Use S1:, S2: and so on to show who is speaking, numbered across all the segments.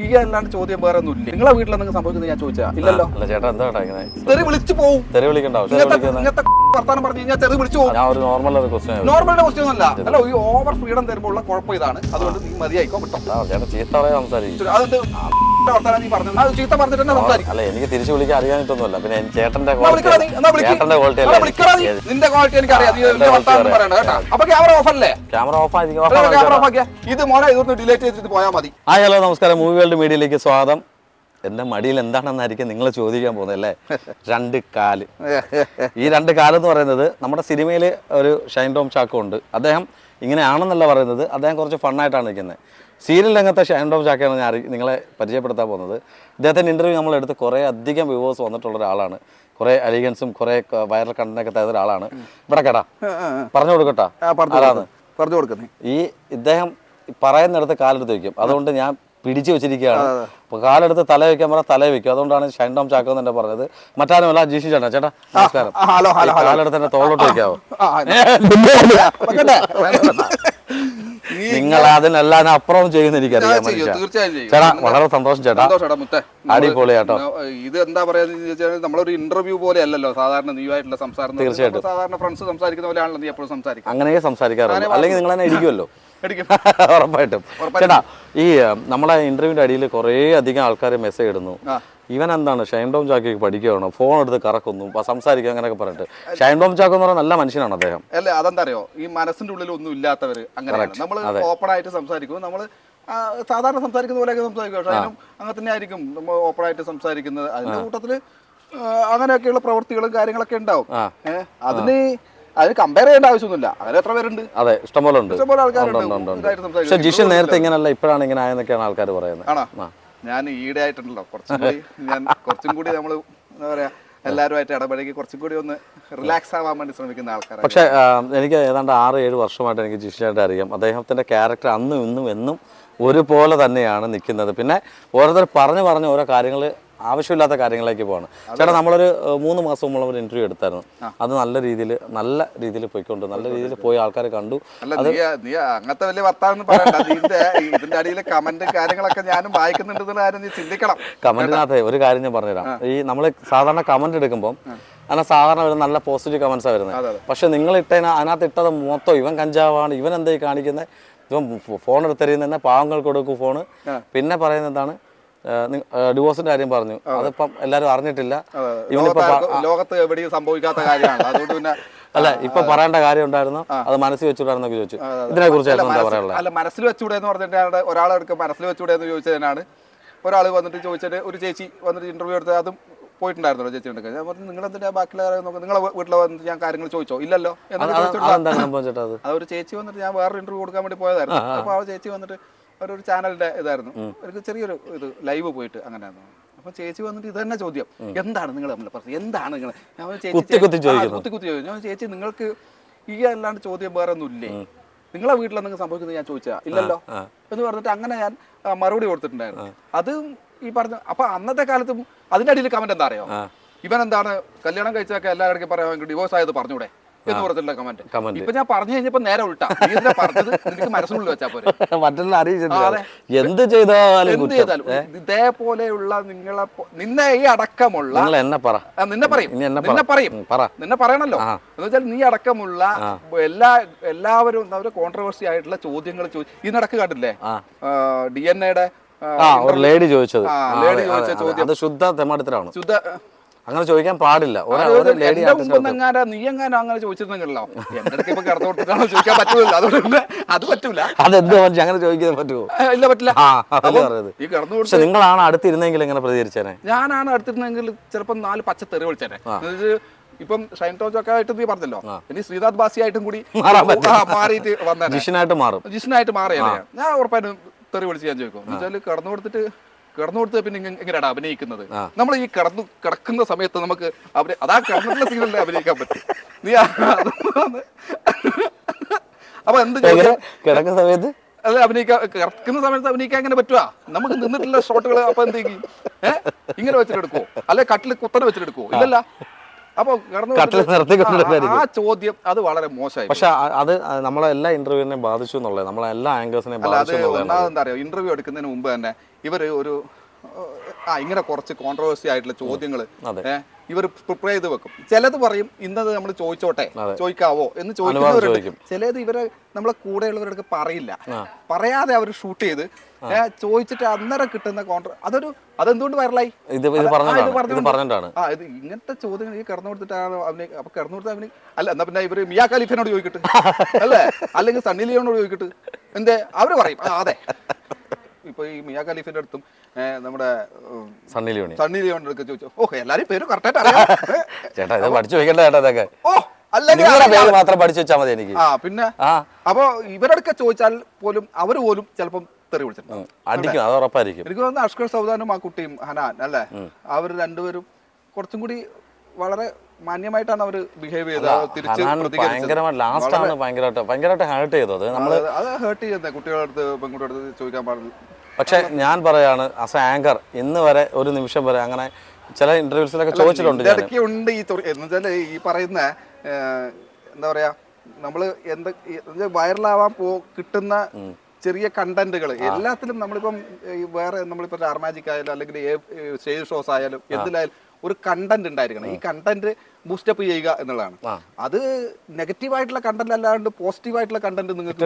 S1: ഈ അല്ലാണ്ട് ചോദ്യം വേറെ ഒന്നും ഇല്ല. നിങ്ങളെ വീട്ടിൽ എന്തെങ്കിലും സംഭവിക്കുന്നത് ഞാൻ ചോദിച്ചാ ഇല്ലല്ലോ.
S2: ചേട്ടാ എന്താ
S1: തെറി വിളിച്ചു പോവും.
S2: തെറി വിളിക്കണ്ട
S1: ഇങ്ങനത്തെ വർത്താനം പറഞ്ഞു കഴിഞ്ഞാൽ തെറി വിളിച്ചു പോകും.
S2: ഞാൻ ഒരു നോർമൽ ക്വസ്റ്റ്യൻ
S1: ക്വസ്റ്റ്യൻ അല്ല. അല്ല, ഈ ഓവർ ഫ്രീഡം തരുമ്പോൾ കുഴപ്പം ഇതാണ്. അതുകൊണ്ട് നീ മതിയായിക്കോ വിട്ടോ.
S2: ചേട്ടാ ചീത്ത പറയാൻ സംസാരിക്കും.
S1: അതെന്ത് വർത്താനം നീ പറഞ്ഞു? അത് ചീത്ത പറഞ്ഞിട്ട് തന്നെ സംസാരിക്കും.
S2: അല്ല, എനിക്ക് തിരിച്ചു വിളിക്കാൻ അറിയാനിട്ടൊന്നുമല്ല. പിന്നെ ചേട്ടന്റെ
S1: നിന്റെ ക്വാളിറ്റി എനിക്ക് അറിയാം. അപ്പൊ ക്യാമറ ഓഫ് അല്ലേ?
S2: ക്യാമറ ഓഫ്
S1: ആക്കിയാ ഇത് മോനെ ഇതൊന്ന് ഡിലേറ്റ് ചെയ്തിട്ട് പോയാൽ മതി.
S2: ഹലോ നമസ്കാരം, മൂവി വേൾഡ് മീഡിയയിലേക്ക് സ്വാഗതം. എന്റെ മടിയിൽ എന്താണെന്നായിരിക്കും നിങ്ങൾ ചോദിക്കാൻ പോകുന്നത് അല്ലേ? രണ്ട് കാല്. ഈ രണ്ട് കാലെന്ന് പറയുന്നത് നമ്മുടെ സിനിമയിൽ ഒരു ഷൈൻ ടോം ചാക്കോ ഉണ്ട്. അദ്ദേഹം ഇങ്ങനെയാണെന്നല്ല പറയുന്നത്, അദ്ദേഹം കുറച്ച് ഫണ്ണായിട്ടാണ് നിൽക്കുന്നത്. സീരിയൽ രംഗത്തെ ഷൈൻ ടോം ചാക്കയാണ് ഞാൻ നിങ്ങളെ പരിചയപ്പെടുത്താൻ പോകുന്നത്. ഇദ്ദേഹത്തിൻ്റെ ഇൻ്റർവ്യൂ നമ്മളെടുത്ത് കുറേ അധികം വ്യൂവേഴ്സ് വന്നിട്ടുള്ള ഒരാളാണ്. കുറേ അലിഗൻസും കുറേ വൈറൽ കണ്ടന്റൊക്കെ തരുന്ന ഒരാളാണ്. ഇവിടെ കേട്ടാ പറഞ്ഞു കൊടുക്കട്ടാ,
S1: പറഞ്ഞു കൊടുക്കുന്നത്.
S2: ഇദ്ദേഹം പറയുന്നിടത്ത് കാലെടുത്ത് വയ്ക്കും. അതുകൊണ്ട് ഞാൻ പിടിച്ചു വെച്ചിരിക്കുകയാണ്. അപ്പൊ കാലെടുത്ത് തല വെക്കാൻ പറഞ്ഞാൽ തല വെക്കും. അതുകൊണ്ടാണ് ഷൈൻ ടോം ചാക്കോ എന്ന് തന്നെ പറഞ്ഞത്. മറ്റാരുമല്ല, ജിഷി ചേട്ടാ. ചേട്ടാ നമസ്കാരം. കാലെടുത്ത് തന്നെ തോളോട്ട് വെക്കാവോ? നിങ്ങൾ അതിനെല്ലാം അപ്പുറം ചെയ്യുന്ന എനിക്കറിയാം. ചേട്ടാ വളരെ സന്തോഷം ചേട്ടാ, അടിപൊളി കേട്ടോ.
S1: ഇത് എന്താ പറയാ, നമ്മളൊരു ഇന്റർവ്യൂ പോലെ അല്ലല്ലോ സാധാരണ നീവായിട്ടുള്ള സംസാരം.
S2: തീർച്ചയായിട്ടും
S1: സാധാരണ ഫ്രണ്ട്സ് സംസാരിക്കുന്ന പോലെയാണല്ലോ നീ എപ്പോഴും സംസാരിക്കും.
S2: അങ്ങനെ സംസാരിക്കാറുള്ളൂ, അല്ലെങ്കിൽ നിങ്ങൾ തന്നെ ഇരിക്കുമല്ലോ. ഉറപ്പായിട്ടും. ചേട്ടാ, ഈ നമ്മളെ ഇന്റർവ്യൂവിന്റെ അടിയിൽ കുറേ അധികം ആൾക്കാർ മെസ്സേജ് ഇടുന്നു. ഇവൻ എന്താണ് ഷൈൻ ടോം ചാക്കോയ്ക്ക് പഠിക്കുകയാണോ, ഫോൺ എടുത്ത് കറക്കുന്നു, സംസാരിക്കുക, അങ്ങനെയൊക്കെ പറഞ്ഞിട്ട്. ഷൈൻ ടോം ചാക്കോ എന്ന് പറഞ്ഞാൽ നല്ല മനുഷ്യനാണ് അദ്ദേഹം.
S1: അല്ലേ? അതെന്താ അറിയോ, ഈ മനസ്സിന്റെ ഉള്ളിൽ ഒന്നും ഇല്ലാത്തവര് അങ്ങനെയാണ്. നമ്മൾ ഓപ്പൺ ആയിട്ട് സംസാരിക്കും. നമ്മൾ സാധാരണ സംസാരിക്കുന്ന പോലെയൊക്കെ സംസാരിക്കും. പക്ഷെ അതിനും അങ്ങനെ തന്നെ ആയിരിക്കും നമ്മൾ ഓപ്പൺ ആയിട്ട് സംസാരിക്കുന്നത്. അതിന്റെ കൂട്ടത്തില് അങ്ങനെയൊക്കെയുള്ള പ്രവൃത്തികളും കാര്യങ്ങളൊക്കെ ഉണ്ടാവും. അതിന് കമ്പയർ ചെയ്യേണ്ട ആവശ്യമൊന്നുമില്ല. അങ്ങനെ എത്ര പേരുണ്ട്?
S2: അതെ, ഇഷ്ടംപോലെ ഉണ്ട്.
S1: ഇഷ്ടംപോലെ ആൾക്കാരുണ്ട്.
S2: പക്ഷെ ജിഷൻ നേരത്തെ ഇങ്ങനെയല്ല, ഇപ്പോഴാണ് ഇങ്ങനെ ആയെന്നൊക്കെയാണ് ആൾക്കാർ പറയുന്നത്.
S1: ആണോ? ഞാൻ ഈടെ ആയിട്ടുണ്ടല്ലോ കുറച്ചും കൂടി നമ്മൾ എന്താ പറയാ, എല്ലാവരുമായിട്ട് ഇടപഴകി കുറച്ചും കൂടി ഒന്ന് റിലാക്സ് ആവാൻ വേണ്ടി ശ്രമിക്കുന്ന ആൾക്കാരാണ്.
S2: പക്ഷെ എനിക്ക് ഏതാണ്ട് 6-7 വർഷമായിട്ട് എനിക്ക് ജിഷായിട്ട് അറിയാം. അദ്ദേഹത്തിന്റെ ക്യാരക്ടർ അന്നും ഇന്നും എന്നും ഒരുപോലെ തന്നെയാണ് നിൽക്കുന്നത്. പിന്നെ ഓരോരുത്തർ പറഞ്ഞു ഓരോ കാര്യങ്ങൾ, ആവശ്യമില്ലാത്ത കാര്യങ്ങളിലേക്ക് പോവാണ്. ചേട്ടാ, നമ്മളൊരു 3 മാസം മുമ്പ് ഒരു ഇന്റർവ്യൂ എടുത്തായിരുന്നു. അത് നല്ല രീതിയിൽ പോയിക്കൊണ്ട് നല്ല രീതിയിൽ പോയി ആൾക്കാരെ കണ്ടു.
S1: നീ അങ്ങനത്തെ വലിയ വർത്താനം പറയണ്ട. ഇതിന്റെ അടിയിൽ കമന്റ് കാര്യങ്ങളൊക്കെ ഞാനും വായിക്കുന്നുണ്ടെന്നുള്ള കാര്യം നീ ചിന്തിക്കണം.
S2: കമന്റിനകത്ത് ഒരു കാര്യം ഞാൻ പറഞ്ഞുതരാം. ഈ നമ്മൾ സാധാരണ കമന്റ് എടുക്കുമ്പോൾ അങ്ങനെ സാധാരണ വരുന്ന നല്ല പോസിറ്റീവ് കമന്റ്സാണ് വരുന്നത്. പക്ഷെ നിങ്ങൾ അതിനകത്ത് ഇട്ടത് മൊത്തം ഇവൻ കഞ്ചാവാണ്, ഇവൻ എന്തായി കാണിക്കുന്നത്, ഇവൻ ഫോൺ എടുത്തെറിയുന്ന പാവങ്ങൾക്ക് കൊടുക്കും ഫോണ്. പിന്നെ പറയുന്നത് എന്താണ്, ഡിവോഴ്സിന്റെ കാര്യം പറഞ്ഞു. അതിപ്പം എല്ലാരും അറിഞ്ഞിട്ടില്ല.
S1: ലോകത്ത് എവിടെയും സംഭവിക്കാത്ത കാര്യമാണ്. അതുകൊണ്ട് പിന്നെ
S2: അല്ല, ഇപ്പൊ പറയേണ്ട കാര്യം ഉണ്ടായിരുന്നു, അത് മനസ്സിൽ വെച്ചുകൂടാന്നൊക്കെ ചോദിച്ചു. ഇതിനെ കുറിച്ച് എന്താ പറയാനുള്ളത്?
S1: അല്ല, മനസ്സിൽ വെച്ചുകൂടെ എന്ന് പറഞ്ഞിട്ട് ഒരാളെടുക്കും മനസ്സിൽ വെച്ചുകൂടെ എന്ന് ചോദിച്ചതിനാണ് ഒരാൾ വന്നിട്ട് ചോദിച്ചിട്ട്, ഒരു ചേച്ചി വന്നിട്ട് ഇന്റർവ്യൂ എടുത്ത് അതും പോയിട്ടുണ്ടായിരുന്നല്ലോ ചേച്ചി ഉണ്ടെങ്കിൽ. ഞാൻ പറഞ്ഞു, നിങ്ങൾ എന്തിനാ ബാക്കിയുള്ള നോക്കുക, നിങ്ങളെ വീട്ടിൽ വന്നിട്ട് ഞാൻ കാര്യങ്ങൾ ചോദിച്ചോ? ഇല്ലല്ലോ. അതൊരു ചേച്ചി വന്നിട്ട്, ഞാൻ വേറൊരു ഇന്റർവ്യൂ കൊടുക്കാൻ വേണ്ടി പോയതായിരുന്നു. അപ്പൊ ആ ചേച്ചി വന്നിട്ട് ഒരു ചാനലിന്റെ ഇതായിരുന്നു, എനിക്ക് ചെറിയൊരു ഇത് ലൈവ് പോയിട്ട് അങ്ങനെയായിരുന്നു. അപ്പൊ ചേച്ചി വന്നിട്ട് ഇത് തന്നെ ചോദ്യം, എന്താണ് നിങ്ങൾ തമ്മിൽ പറഞ്ഞത്, എന്താണ് നിങ്ങൾ? ഞാൻ കുത്തി ചോദിച്ചു, ഞാൻ ചേച്ചി നിങ്ങൾക്ക് ഈ അല്ലാണ്ട് ചോദ്യം വേറെ ഒന്നും ഇല്ലേ, നിങ്ങളെ വീട്ടിൽ എന്തെങ്കിലും സംഭവിക്കുന്നത് ഞാൻ ചോദിച്ചാ ഇല്ലല്ലോ എന്ന് പറഞ്ഞിട്ട് അങ്ങനെ ഞാൻ മറുപടി കൊടുത്തിട്ടുണ്ടായിരുന്നു. അത് ഈ പറഞ്ഞ. അപ്പൊ അന്നത്തെ കാലത്തും അതിന്റെ അടിയിൽ കമന്റ് എന്താ അറിയോ, ഇവൻ എന്താണ് കല്യാണം കഴിച്ചൊക്കെ എല്ലാവർക്കും പറയാൻ ഡിവോഴ്സ് ആയത് പറഞ്ഞൂടെ എന്ന് പറഞ്ഞിട്ടുള്ള കമന്റ്. ഇപ്പൊ ഞാൻ പറഞ്ഞു കഴിഞ്ഞപ്പോ നേരെ ഉൾട്ടാ, പറഞ്ഞത് എനിക്ക് മനസ്സിനുള്ളിൽ വെച്ചാ പോരെ,
S2: എന്ത് ചെയ്താലും
S1: ഇതേപോലെയുള്ള നിന്നെ ഈ അടക്കമുള്ള നിന്നെ പറയണല്ലോ എന്ന് വെച്ചാൽ നീ അടക്കമുള്ള എല്ലാവരും കോൺട്രവേഴ്സി ആയിട്ടുള്ള ചോദ്യങ്ങൾ ഇതിനിടക്ക് കണ്ടില്ലേ, DNA
S2: ലേഡി ചോദിച്ച ചോദ്യം ശുദ്ധ തെമ്മാടിത്തരാണ്. അങ്ങനെ ചോദിക്കാൻ പാടില്ല.
S1: നീ എങ്ങാനും അങ്ങനെ ചോദിച്ചിരുന്നെങ്കിലോ എന്റെ ഇപ്പൊ കിടന്നു കൊടുത്തിട്ടാണോ ചോദിക്കാൻ പറ്റൂല. അതുകൊണ്ട് അത് പറ്റൂല.
S2: അതെന്തോ അങ്ങനെ ചോദിക്കാൻ പറ്റുമോ?
S1: ഇല്ല, പറ്റില്ല. ഈ കിടന്നു കൊടുത്ത്
S2: നിങ്ങളാണ് അടുത്തിരുന്നെങ്കിൽ എങ്ങനെ പ്രതികരിച്ചേനെ?
S1: ഞാനാണ് അടുത്തിരുന്നെങ്കിൽ ചിലപ്പോ 4 പച്ച തെറി വിളിച്ചേനെ. ഇപ്പം ഷൈൻ ടോം ചാക്കോ ആയിട്ട് നീ പറഞ്ഞല്ലോ, ഇനി ശ്രീനാഥ് ബാസി ആയിട്ടും കൂടി മാറിയിട്ട് വന്നേ, ജിഷനായിട്ട് മാറിയല്ലേ, ഞാൻ ഉറപ്പായിട്ടും തെറി വിളിച്ച് ഞാൻ ചോദിക്കും. എന്നുവെച്ചാൽ കിടന്നു കൊടുത്ത് പിന്നെ എങ്ങനെയാണ് അഭിനയിക്കുന്നത്? നമ്മൾ ഈ കിടക്കുന്ന സമയത്ത് നമുക്ക് അതാ കിടന്നിട്ടുള്ള സീനല്ലേ അഭിനയിക്കാൻ പറ്റും. നീ അപ്പൊ എന്ത്
S2: കിടക്കുന്ന സമയത്ത്
S1: അത് കിടക്കുന്ന സമയത്ത് അഭിനയിക്കാൻ എങ്ങനെ പറ്റുക? നമുക്ക് നിന്നിട്ടുള്ള ഷോട്ടുകൾ അപ്പൊ എന്ത് ചെയ്യും? ഇങ്ങനെ വെച്ചിട്ടെടുക്കുവോ, അല്ലെ കട്ടില് കുത്തനെ വെച്ചിട്ടെടുക്കുവോ? ഇല്ലല്ല. അപ്പൊ കടന്നു
S2: കട്ടിൽ നിർത്തിക്കൊണ്ടിരുന്നായിരിക്കും.
S1: ആ ചോദ്യം അത് വളരെ മോശമായി.
S2: പക്ഷെ അത് നമ്മളെ എല്ലാ ഇന്റർവ്യൂവിനെ ബാധിച്ചു എന്നുള്ളത്, നമ്മളെ എല്ലാ ആങ്കേഴ്സിനെ
S1: അല്ല, അത്
S2: ബാധിച്ചു
S1: ഒന്നാമത് എന്താ പറയുക, ഇന്റർവ്യൂ എടുക്കുന്നതിന് മുമ്പ് തന്നെ ഇവര് ഒരു ഇങ്ങനെ കുറച്ച് കോൺട്രവേഴ്സി ആയിട്ടുള്ള ചോദ്യങ്ങൾ ഇവർ പ്രിപ്പയർ ചെയ്ത് വെക്കും. ചിലത് പറയും ഇന്നത് നമ്മൾ ചോദിച്ചോട്ടെ, ചോദിക്കാവോ എന്ന് ചോദിക്കുന്നവരുണ്ട്. ചിലത് ഇവരെ നമ്മളെ കൂടെയുള്ളവരുടെ പറയില്ല, പറയാതെ അവർ ഷൂട്ട് ചെയ്ത് ചോദിച്ചിട്ട് അന്നേരം കിട്ടുന്ന അതെന്തുകൊണ്ട് വൈറലായി? ഇത് ഇങ്ങനത്തെ ചോദ്യങ്ങൾ ഈ കിടന്നു കൊടുത്തിട്ടാണ് അവന്. അപ്പൊ കിടന്നു കൊടുത്ത അവന് അല്ല, എന്നാ പിന്നെ ഇവര് മിയാ ഖലീഫിനോട് ചോദിക്കട്ടെ അല്ലേ, അല്ലെങ്കിൽ സണ്ണി ലിയോനോട് ചോദിക്കട്ടെ, എന്തേ അവര് പറയും അതെ. ഇപ്പൊ ഈ മിയാ ഖലീഫിന്റെ അടുത്തും നമ്മുടെ സണ്ണി ലിയോന്റെ അടുത്ത് ചോദിച്ചു, എല്ലാരും പേര് കറക്റ്റായിട്ട് അറിയാം
S2: ചേട്ടാ, ഇത് പഠിച്ചു വെക്കണ്ട ചേട്ടാ, ഇതൊക്കെ മാത്രം പഠിച്ചു വെച്ചാൽ മതി എനിക്ക്.
S1: പിന്നെ അപ്പൊ ഇവരൊക്കെ ചോദിച്ചാൽ പോലും അവര് പോലും ചിലപ്പം തെറി വിളിച്ചിട്ടുണ്ട്,
S2: അടിക്കും, അത് ഉറപ്പായിരിക്കും.
S1: എനിക്ക് തോന്നുന്നു അഷ്കർ സൗദാനും ആ കുട്ടിയും ഹനാൻ അല്ലേ, അവർ രണ്ടുപേരും കുറച്ചും കൂടി വളരെ മാന്യമായിട്ടാണ് അവര് ബിഹേവ് ചെയ്തത്.
S2: ഭയങ്കരമായിട്ട് ഹേർട്ട് ചെയ്തത്
S1: അത് ഹേർട്ട് ചെയ്യുന്നത് കുട്ടികളുടെ പെൺകുട്ടികളുടെ അടുത്ത് ചോദിക്കാൻ പാടില്ല.
S2: പക്ഷെ ഞാൻ പറയാണ്, ആസ് എ ആങ്കർ ഇന്ന് വരെ ഒരു നിമിഷം വരെ അങ്ങനെ ചില ഇന്റർവ്യൂസിലൊക്കെ ചോദിച്ചിട്ടുണ്ട്.
S1: ഇടയ്ക്ക് ഉണ്ട് എന്നുവെച്ചാൽ ഈ പറയുന്ന എന്താ പറയാ, നമ്മള് വൈറലാവാൻ കിട്ടുന്ന ചെറിയ കണ്ടന്റുകൾ എല്ലാത്തിലും നമ്മളിപ്പം വേറെ നമ്മളിപ്പോ സ്റ്റാർ മാജിക് ആയാലും അല്ലെങ്കിൽ സ്റ്റേജ് ഷോസ് ആയാലും എന്തിലായാലും ഒരു കണ്ടന്റ് ഉണ്ടായിരിക്കണം. ഈ കണ്ടന്റ് ബൂസ്റ്റപ്പ് ചെയ്യുക എന്നുള്ളതാണ്. അത് നെഗറ്റീവ് ആയിട്ടുള്ള കണ്ടന്റ് അല്ലാണ്ട് പോസിറ്റീവ് ആയിട്ടുള്ള കണ്ടന്റ് നിങ്ങൾക്ക്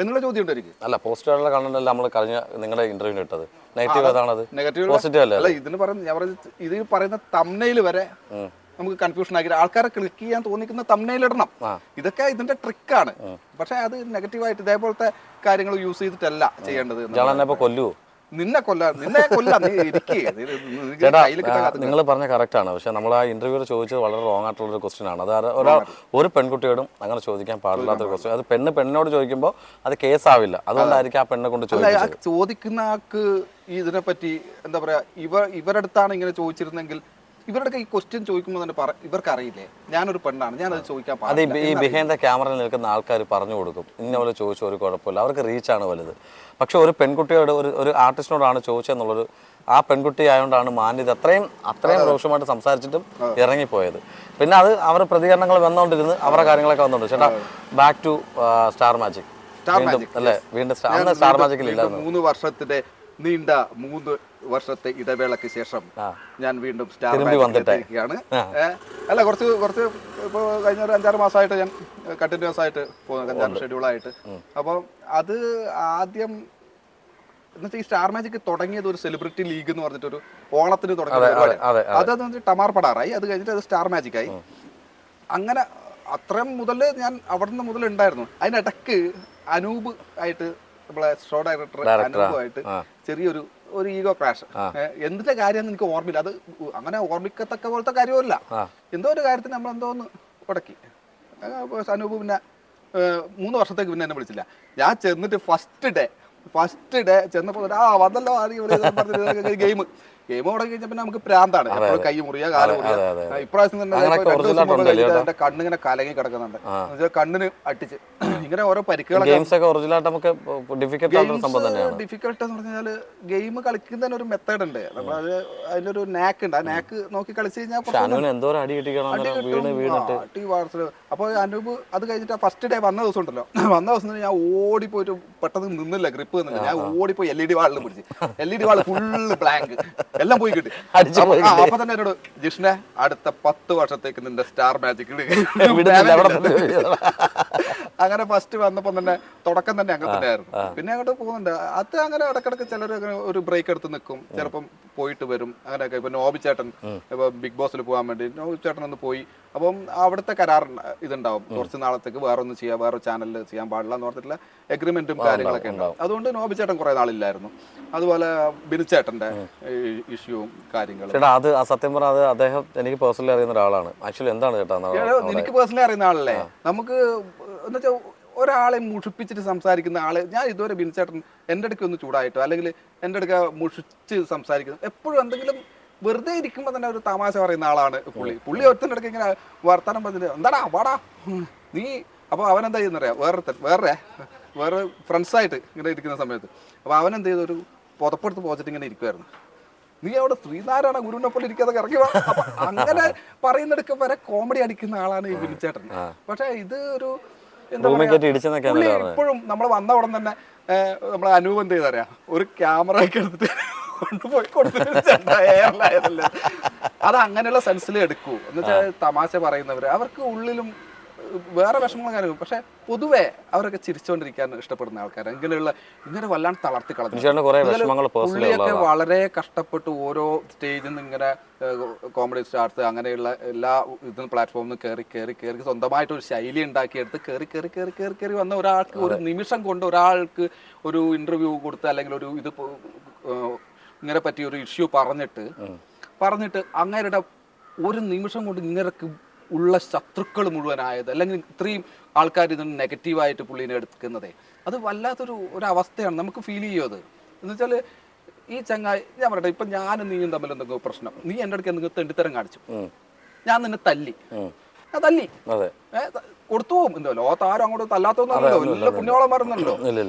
S1: എന്നുള്ള ചോദ്യം ഉണ്ടായിരിക്കും.
S2: അല്ല, പോസിറ്റീവ് ആയിട്ടുള്ള കണ്ടന്റ് അല്ല നമ്മൾ കഴിഞ്ഞ നിങ്ങളുടെ ഇന്റർവ്യൂ ഇട്ടത്, നെഗറ്റീവ് ഏതാണത്? പോസിറ്റീവ് അല്ല.
S1: ഇതിന് പറഞ്ഞ ഞാൻ പറഞ്ഞ ഇത് പറയുന്ന തംബ്നെയിൽ വരെ നമുക്ക് കൺഫ്യൂഷൻ ആക്കി ആൾക്കാരെ ക്ലിക്ക് ചെയ്യാൻ തോന്നിക്കുന്ന തംബ്നെയിൽ ഇടണം. ഇതൊക്കെ ഇതിന്റെ ട്രിക്കാണ്. പക്ഷെ അത് നെഗറ്റീവായിട്ട് ഇതേപോലത്തെ കാര്യങ്ങൾ യൂസ് ചെയ്തിട്ടല്ല ചെയ്യേണ്ടത്. നിന്നെ കൊല്ലാൻ
S2: നിങ്ങൾ പറഞ്ഞ കറക്റ്റ് ആണ്. പക്ഷെ നമ്മൾ ആ ഇന്റർവ്യൂവിൽ ചോദിച്ചത് വളരെ റോങ് ആയിട്ടുള്ള ഒരു ക്വസ്റ്റ്യൻ ആണ്. അത് ഒരു പെൺകുട്ടിയോടും അങ്ങനെ ചോദിക്കാൻ പാടില്ലാത്തൊരു ക്വസ്റ്റ്യൻ. അത് പെണ്ണിനോട് ചോദിക്കുമ്പോൾ അത് കേസാവില്ല. അതുകൊണ്ടായിരിക്കും ആ പെണ്ണെ കൊണ്ട്
S1: ചോദിക്കുന്ന ആൾക്ക് ഇതിനെപ്പറ്റി എന്താ പറയാ, ഇവരടുത്താണ് ഇങ്ങനെ ചോദിച്ചിരുന്നെങ്കിൽ ഇവരുടെ ഈ ക്വസ്റ്റ്യൻ ചോദിക്കുമ്പോൾ തന്നെ ഇവർക്ക് അറിയില്ലേ ഞാനൊരു പെണ്ണാണ്, ഞാനത് ചോദിക്കാൻ പാടില്ല.
S2: ഈ ബിഹൈൻഡ് ദ ക്യാമറയിൽ നിൽക്കുന്ന ആൾക്കാർ പറഞ്ഞു കൊടുക്കും, ഇന്ന പോലെ ചോദിച്ചു ഒരു കുഴപ്പമില്ല, അവർക്ക് റീച്ചാണ് വലുത്. പക്ഷെ ഒരു പെൺകുട്ടിയോട് ഒരു ആർട്ടിസ്റ്റിനോടാണ് ചോദിച്ചതെന്നുള്ളൊരു ആ പെൺകുട്ടി ആയതുകൊണ്ടാണ് മാന്യത അത്രയും രോഷമായിട്ട് സംസാരിച്ചിട്ടും ഇറങ്ങിപ്പോയത്. പിന്നെ അത് അവരുടെ പ്രതികരണങ്ങൾ വന്നുകൊണ്ടിരുന്ന് അവരുടെ കാര്യങ്ങളൊക്കെ വന്നുകൊണ്ട് ചേട്ടാ ബാക്ക് ടു സ്റ്റാർ മാജിക് അല്ലേ, വീണ്ടും സ്റ്റാർ മാജിക്കിൽ ഇല്ല.
S1: 3 വർഷത്തിന്റെ നീണ്ട 3 വർഷത്തെ ഇടവേളയ്ക്ക് ശേഷം ഞാൻ വീണ്ടും സ്റ്റാർ മാജിക്കിലാണ്. അല്ല, കുറച്ച് ഇപ്പോൾ കഴിഞ്ഞ ഒരു 5-6 മാസമായിട്ട് ഞാൻ കണ്ടിന്യൂസ് ആയിട്ട് പോകുന്നത്, ഷെഡ്യൂളായിട്ട്. അപ്പം അത് ആദ്യം എന്നുവെച്ചാൽ ഈ സ്റ്റാർ മാജിക് തുടങ്ങിയത് ഒരു സെലിബ്രിറ്റി ലീഗ് എന്ന് പറഞ്ഞിട്ട് ഒരു ഓണത്തിന് തുടങ്ങിയ പരിപാടി. അതെന്ന് ടമാർ പടാറായി, അത് കഴിഞ്ഞിട്ട് അത് സ്റ്റാർ മാജിക് ആയി. അങ്ങനെ അത്രയും മുതൽ ഞാൻ അവിടെ നിന്ന് മുതൽ ഉണ്ടായിരുന്നു. അതിനിടക്ക് അനൂപ് ആയിട്ട് നമ്മളെ ഷോ ഡയറക്ടർ അനൂപുമായിട്ട് ചെറിയൊരു ഈഗോ ക്രാഷ്. എന്തിന്റെ കാര്യം എനിക്ക് ഓർമ്മയില്ല, അത് അങ്ങനെ ഓർമ്മിക്കത്തക്ക പോലത്തെ കാര്യമല്ല. എന്തോ ഒരു കാര്യത്തിന് നമ്മൾ എന്തോന്ന് ഉടക്കി. അനൂപ് പിന്നെ 3 വർഷത്തേക്ക് പിന്നെ എന്നെ വിളിച്ചില്ല. ഞാൻ ചെന്നിട്ട് ഫസ്റ്റ് ഡേ ചെന്നപ്പോൾ വന്നല്ലോ ഗെയിം തുടങ്ങി കഴിഞ്ഞാൽ പിന്നെ നമുക്ക് പ്രാന്താണ്. എപ്പോഴും കൈ മുറിയ കാല് മുറിയ. ഇപ്രാവശ്യം തന്നെ എന്റെ കണ്ണിങ്ങനെ കലങ്ങി കിടക്കുന്നുണ്ട്, കണ്ണിന് അട്ടിച്ച് ഇങ്ങനെ ഓരോ പരിക്കുകളൊക്കെ. ഡിഫിക്കൽട്ട് എന്ന് പറഞ്ഞാല് ഗെയിം കളിക്കുന്നതിന് ഒരു മെത്തേഡ് ഉണ്ട്, നമ്മളത് അതിനൊരു നാക്ക് ഉണ്ട്. ആ നാക്ക് നോക്കി കളിച്ചു കഴിഞ്ഞാൽ അപ്പൊ അനൂപ് അത് കഴിഞ്ഞിട്ട് ഫസ്റ്റ് ഡേ വന്ന ദിവസം ഉണ്ടല്ലോ, വന്ന ദിവസം ഞാൻ ഓടിപ്പോയിട്ട് പെട്ടെന്ന് നിന്നില്ല, ഗ്രിപ്പ് നിന്നില്ല. ഞാൻ ഓടിപ്പോയി LED വാളിലും പിടിച്ച്, LED വാള് ഫുള്ള് ബ്ലാങ്ക് എല്ലാം പോയി കിട്ടി. അപ്പൊ തന്നെ എന്നോട് ജിഷ്ണെ അടുത്ത 10 വർഷത്തേക്ക് നിന്റെ സ്റ്റാർ മാജിക് അങ്ങനെ ഫസ്റ്റ് വന്നപ്പോ തന്നെ തുടക്കം തന്നെ അങ്ങനെ തന്നെ ആയിരുന്നു. പിന്നെ അങ്ങോട്ട് പോകുന്നുണ്ട്. അത് അങ്ങനെ ഇടക്കിടക്ക് ചിലർ ഒരു ബ്രേക്ക് എടുത്ത് നിൽക്കും, ചിലപ്പം പോയിട്ട് വരും, അങ്ങനെയൊക്കെ. ഇപ്പൊ നോബി ചേട്ടൻ ഇപ്പൊ ബിഗ് ബോസിൽ പോകാൻ വേണ്ടി നോബി ചേട്ടൻ ഒന്ന് പോയി. അപ്പം അവിടുത്തെ കരാർ ഇതുണ്ടാവും, കുറച്ച് നാളത്തേക്ക് വേറൊന്നും ചെയ്യാം, വേറെ ചാനലിൽ ചെയ്യാൻ പാടില്ല എന്ന് പറഞ്ഞിട്ടുള്ള എഗ്രിമെന്റും കാര്യങ്ങളൊക്കെ ഉണ്ടാവും. അതുകൊണ്ട് നോബി ചേട്ടൻ കുറെ നാളില്ലായിരുന്നു. അതുപോലെ ബിനുചേട്ടന്റെ ഇഷ്യൂവും കാര്യങ്ങളും.
S2: ചേട്ടാ അത് സത്യം പറഞ്ഞാൽ അദ്ദേഹം എനിക്ക് പേഴ്സണലി അറിയുന്ന ഒരാളാണ്. ആക്ച്വലി എന്താണ് ചേട്ടാ,
S1: എനിക്ക് പേഴ്സണലി അറിയുന്ന ആളല്ലേ. നമുക്ക് എന്ന് വെച്ചാൽ ഒരാളെ മുഷിപ്പിച്ചിട്ട് സംസാരിക്കുന്ന ആള് ഞാൻ ഇതുവരെ ബിനുചേട്ടൻ എൻ്റെ അടുക്ക് ഒന്ന് ചൂടായിട്ടോ അല്ലെങ്കിൽ എൻ്റെ അടുക്ക മുഷിച്ച് സംസാരിക്കുന്നത് എപ്പോഴും എന്തെങ്കിലും വെറുതെ ഇരിക്കുമ്പോൾ തന്നെ ഒരു തമാശ പറയുന്ന ആളാണ് പുള്ളി ഒറ്റൻ്റെ ഇടയ്ക്ക് ഇങ്ങനെ വർത്തമാനം പറഞ്ഞിട്ട് എന്താടാ വാടാ നീ. അപ്പോൾ അവനെന്താ ചെയ്യുന്നറിയാം, വേറെ ഫ്രണ്ട്സായിട്ട് ഇങ്ങനെ ഇരിക്കുന്ന സമയത്ത് അപ്പോൾ അവനെന്ത് ചെയ്തു, ഒരു പുതപ്പെടുത്ത് പോച്ചിട്ട് ഇങ്ങനെ ഇരിക്കുമായിരുന്നു. നീ അവിടെ ശ്രീനാരായണ ഗുരുവിനെ പോലെ ഇരിക്കാതെ ഇറങ്ങി വാ. അപ്പൊ അങ്ങനെ പറയുന്നിടക്ക് വരെ കോമഡി അടിക്കുന്ന ആളാണ് ഈ ബിനിച്ചേട്ടൻ. പക്ഷെ ഇത് ഒരു എന്താ പറയാ, പുള്ളി ഇപ്പോഴും നമ്മൾ വന്ന ഉടൻ തന്നെ നമ്മളെ അനൂപ് എന്ത് ചെയ്തറിയാ, ഒരു ക്യാമറ ഒക്കെ എടുത്തിട്ട് കൊണ്ടുപോയി കൊടുത്തിട്ട് അത് അങ്ങനെയുള്ള സെൻസിൽ എടുക്കൂ. എന്ന് വെച്ചാൽ തമാശ പറയുന്നവര് അവർക്ക് ഉള്ളിലും വേറെ വിഷമങ്ങളും കാര്യങ്ങളും, പക്ഷെ പൊതുവെ അവരൊക്കെ ചിരിച്ചുകൊണ്ടിരിക്കാൻ ഇഷ്ടപ്പെടുന്ന ആൾക്കാർ. ഇങ്ങനെ വല്ലാണ്ട് തളർത്തി കളഞ്ഞു. പുള്ളിയൊക്കെ വളരെ കഷ്ടപ്പെട്ട് ഓരോ സ്റ്റേജിൽ നിന്ന് ഇങ്ങനെ കോമഡി സ്റ്റാർസ് അങ്ങനെയുള്ള എല്ലാ ഇതും പ്ലാറ്റ്ഫോമിൽ നിന്ന് കയറി കയറി കയറി സ്വന്തമായിട്ട് ഒരു ശൈലി ഉണ്ടാക്കിയെടുത്ത് കയറി കയറി കയറി കയറി കയറി വന്ന ഒരാൾക്ക് ഒരു നിമിഷം കൊണ്ട് ഒരാൾക്ക് ഒരു ഇന്റർവ്യൂ കൊടുത്ത് അല്ലെങ്കിൽ ഒരു ഇത് ഇങ്ങനെ പറ്റിയ ഒരു ഇഷ്യൂ പറഞ്ഞിട്ട് അങ്ങേരുടെ ഒരു നിമിഷം കൊണ്ട് ഇങ്ങനെയൊക്കെ ഉള്ള ശത്രുക്കൾ മുഴുവനായത്, അല്ലെങ്കിൽ ഇത്രയും ആൾക്കാർ ഇതിന് നെഗറ്റീവായിട്ട് പുള്ളീനെ എടുക്കുന്നതേ, അത് വല്ലാത്തൊരു അവസ്ഥയാണ്. നമുക്ക് ഫീൽ ചെയ്യും അത്. എന്ന് വെച്ചാൽ ഈ ചങ്ങായി, ഞാൻ പറയട്ടെ, ഇപ്പൊ ഞാനും നീയും തമ്മിൽ എന്തെങ്കിലും പ്രശ്നം, നീ എൻ്റെ അടുക്ക് എന്തെങ്കിലും തെണ്ടിത്തരം കാണിച്ചു, ഞാൻ നിന്നെ തല്ലി, ഞാൻ തല്ലി കൊടുത്തു പോകും. എന്തോ ലോകത്താരും അങ്ങോട്ട് തല്ലാത്തൊന്നുമല്ലോ, എല്ലാ പുണ്യോളം മറന്നുണ്ടോ,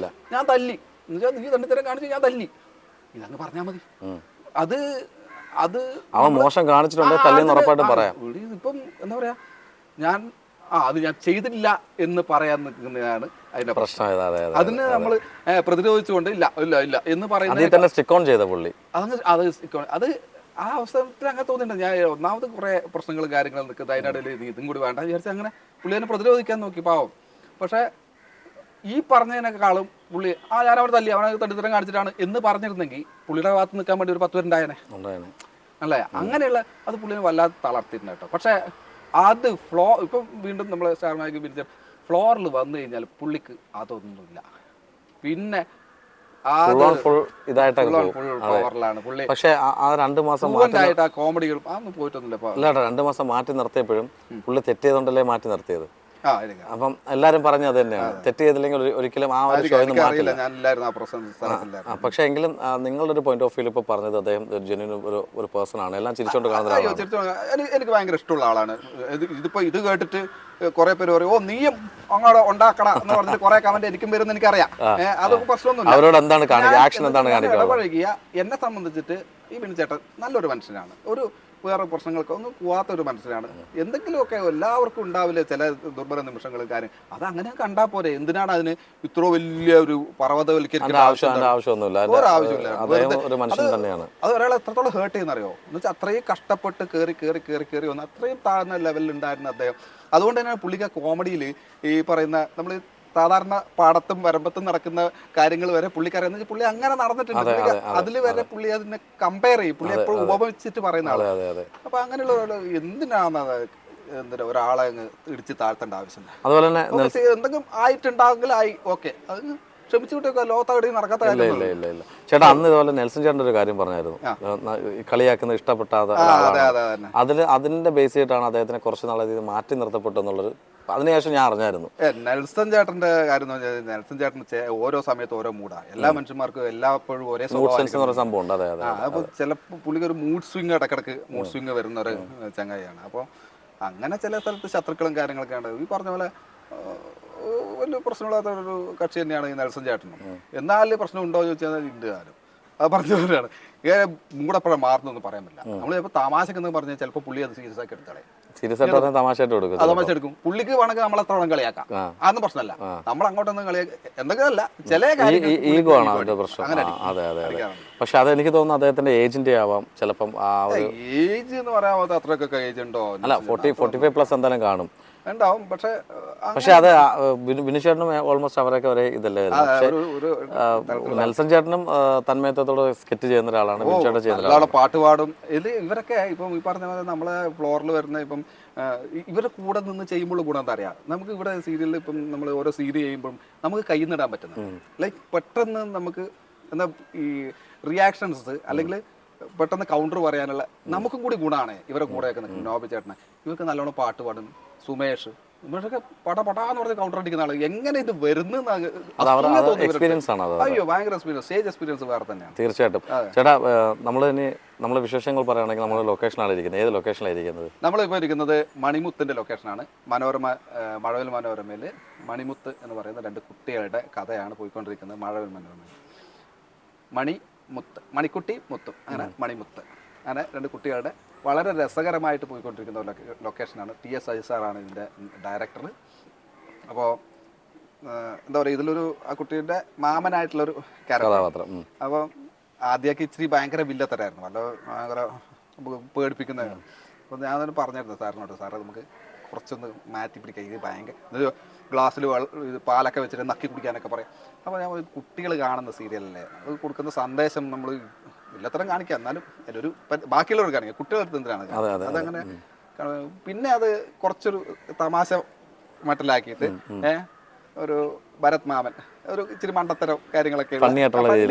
S1: ഞാൻ തല്ലി എന്ന് വെച്ചാൽ നീ തെണ്ടിത്തരം കാണിച്ചു, ഞാൻ തല്ലി, ഇതങ്ങ് പറഞ്ഞാൽ മതി. അത്
S2: അവൻ മോശം കാണിച്ചിട്ടുണ്ടെങ്കിൽ തല്ലിന്ന് ഉറപ്പായിട്ടും പറയാം.
S1: ഇപ്പം എന്താ പറയാ, അത് ഞാൻ ചെയ്തില്ല എന്ന് പറയാൻ നിൽക്കുന്നതാണ് അതിന്റെ പ്രശ്നം. അതിന് നമ്മൾ പ്രതിരോധിച്ചുകൊണ്ട് ഇല്ല ഇല്ല ഇല്ല എന്ന് പറയുന്നത് അത് ആ അവസരത്തിൽ അങ്ങനെ തോന്നിയിട്ടുണ്ട്. ഞാൻ ഒന്നാമത് കുറെ പ്രശ്നങ്ങളും കാര്യങ്ങളും നിൽക്കുന്നത്, അതിനിടയിൽ ഇതും കൂടി വേണ്ട വിചാരിച്ച് അങ്ങനെ പുള്ളി തന്നെ പ്രതിരോധിക്കാൻ നോക്കി, പാവം. പക്ഷെ ഈ പറഞ്ഞതിനേക്കാളും പുള്ളി ഞാൻ അവിടെ തല്ലി, അവനെ തട്ടിത്തരം കാണിച്ചിട്ടാണ് എന്ന് പറഞ്ഞിരുന്നെങ്കിൽ പുള്ളിയുടെ ഭാഗത്ത് നിൽക്കാൻ വേണ്ടി ഒരു 10 പേരുണ്ടായനെ അല്ലേ. അങ്ങനെയുള്ള അത് പുള്ളിനെ വല്ലാതെ തളർത്തിയിട്ടുണ്ട് കേട്ടോ. പക്ഷെ അത് ഇപ്പം വീണ്ടും നമ്മൾ സ്റ്റാർമാക്കി പിരിച്ച ഫ്ലോറിൽ വന്നു കഴിഞ്ഞാൽ പുള്ളിക്ക് അതൊന്നുമില്ല. പിന്നെ ഫ്ലോറിലാണ് പുള്ളി.
S2: പക്ഷെ ആ 2 മാസം
S1: ആയിട്ട് ആ കോമഡികളും അതൊന്നും പോയിട്ടൊന്നുമില്ല.
S2: 2 മാസം മാറ്റി നിർത്തിയപ്പോഴും പുള്ളി തെറ്റ് ചെയ്തോണ്ടല്ലേ മാറ്റി നിർത്തിയത്. അപ്പം എല്ലാരും പറഞ്ഞു അത് തന്നെയാണ്, തെറ്റ് ചെയ്തില്ലെങ്കിൽ ഒരിക്കലും ആ ഒരു ഷോ ഒന്നും മാറ്റില്ല. പക്ഷെ എങ്കിലും നിങ്ങളുടെ ഒരു പോയിന്റ് ഓഫ് വ്യൂ ഇപ്പൊ പറഞ്ഞത് അദ്ദേഹം ജെന്യൂൻ ഒരു പേഴ്സൺ ആണ്, എല്ലാം ചിരിച്ചോണ്ട് കാണുന്ന ആളാണ്.
S1: എനിക്ക് ഭയങ്കര ഇഷ്ടമുള്ള ആളാണ്. ഇതിപ്പോ ഇത് കേട്ടിട്ട് കുറെ പേര് പറയും, ഓ നീയും അങ്ങോട്ട് ഉണ്ടാക്കണ എന്ന് പറഞ്ഞിട്ട് കുറെ കമന്റ് എനിക്കും വരുന്ന എനിക്കറിയാം. അതൊക്കെ പ്രശ്നമൊന്നുമില്ല.
S2: അവരോട് എന്താണ് കാണിക്കുക, ആക്ഷൻ എന്താണ് കാണിക്കുക.
S1: എന്നെ സംബന്ധിച്ചിട്ട് ഈ ബിനിച്ചേട്ടൻ നല്ലൊരു മനുഷ്യനാണ്, ഒരു വേറെ പ്രശ്നങ്ങൾക്ക് ഒന്നും പോവാത്തൊരു മനുഷ്യനാണ്. എന്തെങ്കിലുമൊക്കെ എല്ലാവർക്കും ഉണ്ടാവില്ലേ ചില ദുർബല നിമിഷങ്ങളും കാര്യം, അത് അങ്ങനെ കണ്ടാൽ പോരെ. എന്തിനാണ് അതിന് ഇത്ര വലിയ ഒരു പർവ്വതവൽക്കരിക്കേണ്ട
S2: ആവശ്യമൊന്നുമില്ല.
S1: അത് ഒരാളെ എത്രത്തോളം ഹേർട്ട് ചെയ്യുന്നറിയോ എന്ന് വെച്ചാൽ അത്രയും കഷ്ടപ്പെട്ട് കയറി കയറി കയറി കയറി വന്ന് അത്രയും താഴ്ന്ന ലെവലിൽ ഉണ്ടായിരുന്ന അദ്ദേഹം. അതുകൊണ്ട് തന്നെ പുള്ളിക്ക് കോമഡിയിൽ ഈ പറയുന്ന നമ്മൾ സാധാരണ പാടത്തും വരമ്പത്തും നടക്കുന്ന കാര്യങ്ങൾ വരെ പുള്ളിക്കറിയാന്ന് വെച്ചാൽ പുള്ളി അങ്ങനെ നടന്നിട്ടുണ്ട്. അതിൽ വരെ പുള്ളി അതിനെ കമ്പയർ ചെയ്യും, പുള്ളി എപ്പോഴും ഉപമിച്ചിട്ട് പറയുന്ന ആളാണ്. അപ്പൊ അങ്ങനെയുള്ള എന്തിനാണ് ഒരാളെ ഇടിച്ച് താഴ്ത്തേണ്ട ആവശ്യമില്ല.
S2: അതുപോലെ തന്നെ
S1: എന്തെങ്കിലും ആയിട്ടുണ്ടാകുമെങ്കിൽ ആയി, ഓക്കെ, അത് ക്ഷമിച്ചു വിട്ടൊക്കെ ലോകത്തകടി നടക്കാത്ത
S2: കാര്യമില്ല. ചേട്ടാ അന്ന് ഇതുപോലെ നെൽസൺ ചേട്ടൻ്റെ ഒരു കാര്യം പറഞ്ഞായിരുന്നു, കളിയാക്കുന്ന ഇഷ്ടപ്പെട്ടാതെ അതിന്റെ ബേസ് ചെയ്തിട്ടാണ് അദ്ദേഹത്തിനെ കുറച്ച് നാളെ മാറ്റി നിർത്തപ്പെട്ടു എന്നുള്ളത് അതിനുശേഷം ഞാൻ അറിഞ്ഞായിരുന്നു.
S1: നെൽസൺ ചേട്ടന്റെ കാര്യം എന്ന് പറഞ്ഞാൽ നെൽസൺ ചേട്ടൻ ഓരോ സമയത്ത് ഓരോ മൂഡാണ്. എല്ലാ മനുഷ്യന്മാർക്കും എല്ലാപ്പോഴും ഒരേ
S2: സംഭവം ഉണ്ട്. അതെ അതെ.
S1: അപ്പൊ ചിലപ്പോൾ പുള്ളിക്ക് ഒരു മൂഡ് സ്വിങ് ഇടക്കിടക്ക് മൂഡ് സ്വിങ് വരുന്ന ഒരു ചങ്ങായിയാണ്. അപ്പോൾ അങ്ങനെ ചില സ്ഥലത്ത് ശത്രുക്കളും കാര്യങ്ങളൊക്കെ ഉണ്ട്. ഈ പറഞ്ഞ പോലെ വലിയ പ്രശ്നമില്ലാത്ത ഒരു കക്ഷി തന്നെയാണ് ഈ നെൽസൺ ചേട്ടനും. എന്നാൽ പ്രശ്നം ഉണ്ടോ എന്ന് ചോദിച്ചാൽ ഉണ്ട്. കാര്യം അത് പറഞ്ഞവരാണ് മൂടപ്പഴം മാറുന്നൊന്നും പറയാൻ പറ്റില്ല. നമ്മൾ ചിലപ്പോൾ തമാശക്കെന്ന് പറഞ്ഞാൽ ചിലപ്പോൾ പുള്ളി അത് സീരിയസ് ആക്കി എടുത്താളെ തമാശ എടുക്കും. പുള്ളിക്ക് വേണമെങ്കിൽ നമ്മൾ എത്ര കളിയാക്കാം, അതൊന്നും പ്രശ്നമല്ല. നമ്മൾ അങ്ങോട്ടൊന്നും കളിയാക്കാം എന്തൊക്കെ അല്ല, ചില
S2: ഈഗോ ആണ് അവരുടെ പ്രശ്നം. അതെ അതെ അതെ. പക്ഷെ അത് എനിക്ക് തോന്നുന്നു അദ്ദേഹത്തിന്റെ ഏജിന്റെ ആവാം ചിലപ്പം.
S1: ഏജ് എന്ന് പറയാൻ അത്രയൊക്കെ ഏജ് ഉണ്ടോ?
S2: അല്ല 45+ എന്തായാലും കാണും,
S1: ഉണ്ടാവും. പക്ഷെ
S2: അത് ബിനുചേട്ടനും ഓൾമോസ്റ്റ് അവരൊക്കെ ഒരേ ഇതല്ലേ. പക്ഷെ നെൽസൺ ചേട്ടനും തന്മയത്തോടെ സ്കെറ്റ് ചെയ്യുന്ന ഒരാളാണ്, ബിനുചേട്ടൻ ചെയ്യുന്ന ഒരാളാണ്.
S1: പാട്ട് പാടും. ഇവരൊക്കെ ഇപ്പം ഈ പറഞ്ഞ പോലെ നമ്മളെ ഫ്ലോറിൽ വരുന്ന ഇപ്പം ഇവരുടെ കൂടെ നിന്ന് ചെയ്യുമ്പോൾ ഗുണം എന്താ അറിയാം, നമുക്ക് ഇവിടെ സീരിയലിൽ ഇപ്പം നമ്മൾ ഓരോ സീരിയൽ ചെയ്യുമ്പം നമുക്ക് കയ്യിൽ നിന്നിടാൻ പറ്റുന്നത്, ലൈക്ക് പെട്ടെന്ന് നമുക്ക് എന്താ ഈ റിയാക്ഷൻസ് അല്ലെങ്കിൽ പെട്ടെന്ന് കൗണ്ടർ പറയാനുള്ള നമുക്കും കൂടി ഗുണമാണ് ഇവരെ കൂടെയൊക്കെ നിൽക്കും. നോബി ചേട്ടനെ ഇവർക്ക് നല്ലോണം പാട്ട് പാടും, സുമേഷ് ഇവരൊക്കെ പടാന്ന് പറഞ്ഞ് കൗണ്ടർ അടിക്കുന്ന ആള്. എങ്ങനെ ഇത് വരുന്ന അയ്യോ ഭയങ്കര എക്സ്പീരിയൻസ്, സ്റ്റേജ് എക്സ്പീരിയൻസ് വേറെ തന്നെയാണ്.
S2: തീർച്ചയായിട്ടും. ചേട്ടാ നമ്മളെ വിശേഷങ്ങൾ പറയുകയാണെങ്കിൽ നമ്മൾ ലൊക്കേഷനാണ് ഇരിക്കുന്നത്. ഏത് ലൊക്കേഷനിലാണ്
S1: നമ്മളിപ്പോൾ ഇരിക്കുന്നത് മണിമുത്തിന്റെ ലൊക്കേഷനാണ്. മഴവിൽ മനോരമയിൽ മണിമുത്ത് എന്ന് പറയുന്ന 2 കുട്ടികളുടെ കഥയാണ് പോയിക്കൊണ്ടിരിക്കുന്നത്. മഴവിൽ മനോരമയിൽ മുത്ത്, മണിക്കുട്ടി മുത്തും, അങ്ങനെ മണിമുത്ത്, അങ്ങനെ 2 കുട്ടികളുടെ വളരെ രസകരമായിട്ട് പോയിക്കൊണ്ടിരിക്കുന്ന ഒരു ലൊക്കേഷനാണ്. TS അജിത് സാറാണ് ഇതിൻ്റെ ഡയറക്ടർ. അപ്പോൾ എന്താ പറയുക, ഇതിലൊരു ആ കുട്ടീൻ്റെ മാമനായിട്ടുള്ളൊരു
S2: കഥാപാത്രം.
S1: അപ്പോൾ ആദ്യമൊക്കെ ഇച്ചിരി ഭയങ്കര വില്ലത്തരായിരുന്നു, ഭയങ്കര പേടിപ്പിക്കുന്നതായിരുന്നു. അപ്പോൾ ഞാൻ തന്നെ പറഞ്ഞായിരുന്നു സാറിനോട്, സാറേ നമുക്ക് കുറച്ചൊന്ന് മാറ്റി പിടിക്കാം, ഇത് ഭയങ്കര ഇത് ഗ്ലാസ്സിൽ പാലൊക്കെ വെച്ചിട്ട് നക്കി കുടിക്കാനൊക്കെ പറയും. അപ്പോൾ ഞാൻ കുട്ടികൾ കാണുന്ന സീരിയലല്ലേ, അത് കൊടുക്കുന്ന സന്ദേശം നമ്മൾ എല്ലാത്തരം കാണിക്കാം, എന്നാലും അതിലൊരു ബാക്കിയുള്ളവർ കാണിക്കാം, കുട്ടികൾക്ക് എന്തിനാണ് അതങ്ങനെ. പിന്നെ അത് കുറച്ചൊരു തമാശ മട്ടിലാക്കിയിട്ട് ഒരു ഭരത് മാമൻ ഒരു ഇച്ചിരി മണ്ടത്തരം കാര്യങ്ങളൊക്കെ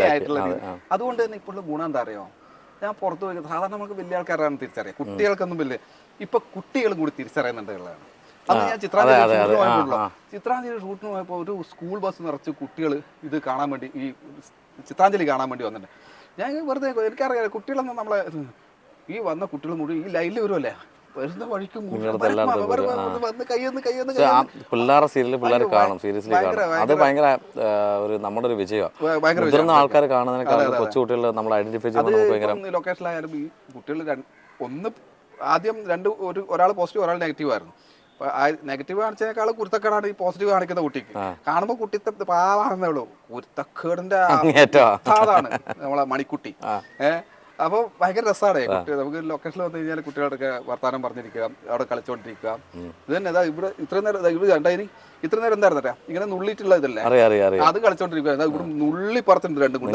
S1: ആയിട്ടുള്ള. അതുകൊണ്ട് തന്നെ ഇപ്പോഴുള്ള ഗുണം എന്താ അറിയോ, ഞാൻ പുറത്ത് പോയി സാധാരണ നമുക്ക് വലിയ ആൾക്കാരാണ് തിരിച്ചറിയാം, കുട്ടികൾക്കൊന്നും വലിയ ഇപ്പൊ കുട്ടികളും കൂടി തിരിച്ചറിയുന്നുണ്ട് ഉള്ളതാണ്. അന്ന് ഞാൻ ചിത്രാഞ്ജലി ഷൂട്ടിന് പോയപ്പോൾ ഒരു സ്കൂൾ ബസ് നിറച്ച് കുട്ടികൾ ഇത് കാണാൻ വേണ്ടി, ഈ ചിത്രാഞ്ജലി കാണാൻ വേണ്ടി വന്നിട്ടുണ്ട്. ഞാൻ വെറുതെ എനിക്കറിയാം കുട്ടികളൊന്നും നമ്മളെ ഈ വന്ന കുട്ടികൾ മുഴുവൻ ഈ ലൈനിൽ വരുമല്ലേ, വരുന്ന വഴിക്ക്
S2: പിള്ളേരുടെ സീരിയൽ പിള്ളേർ കാണും, സീരിയസ്ലി കാണും. അത് ഭയങ്കര ഒരു നമ്മുടെ ഒരു വിജയമാണ്. മുതിർന്ന ആൾക്കാർ കാണുന്നതിനേക്കാൾ കൊച്ചു കുട്ടികൾ നമ്മൾ ഐഡന്റിഫൈ ചെയ്യുമ്പോൾ
S1: ലൊക്കേഷനിലായാലും ഈ കുട്ടികൾ ഒന്ന് ആദ്യം ഒരാൾ പോസിറ്റീവ് ഒരാൾ നെഗറ്റീവ് ആയിരുന്നു. നെഗറ്റീവ് കാണിച്ചതിനേക്കാൾ കുരുത്തക്കേടാണ് ഈ പോസിറ്റീവ് കാണിക്കുന്ന കുട്ടിക്ക്. കാണുമ്പോൾ കുട്ടി പാവാണെന്നേ ഉള്ളൂ, കുരുത്തക്കേടിന്റെ അതാണ് നമ്മളെ മണിക്കുട്ടി. അപ്പൊ ഭയങ്കര രസമാണ് കുട്ടി. നമുക്ക് ലൊക്കേഷനിൽ വന്നു കഴിഞ്ഞാൽ കുട്ടികളോടൊക്കെ വർത്താനം പറഞ്ഞിരിക്കുക, അവിടെ കളിച്ചോണ്ടിരിക്കുക. ഇത് തന്നെ ഇതാ ഇവിടെ ഇത്രയും നേരം ഇവിടെ കണ്ടായി ഇത്ര നേരം എന്തായിരുന്നേ ഇങ്ങനെ നുള്ളിയിട്ടുള്ള ഇതല്ലേ, അത് കളിച്ചോണ്ടിരിക്കുക. ഇവിടെ നുള്ളി പറത്തുണ്ട് 2 കൂടി.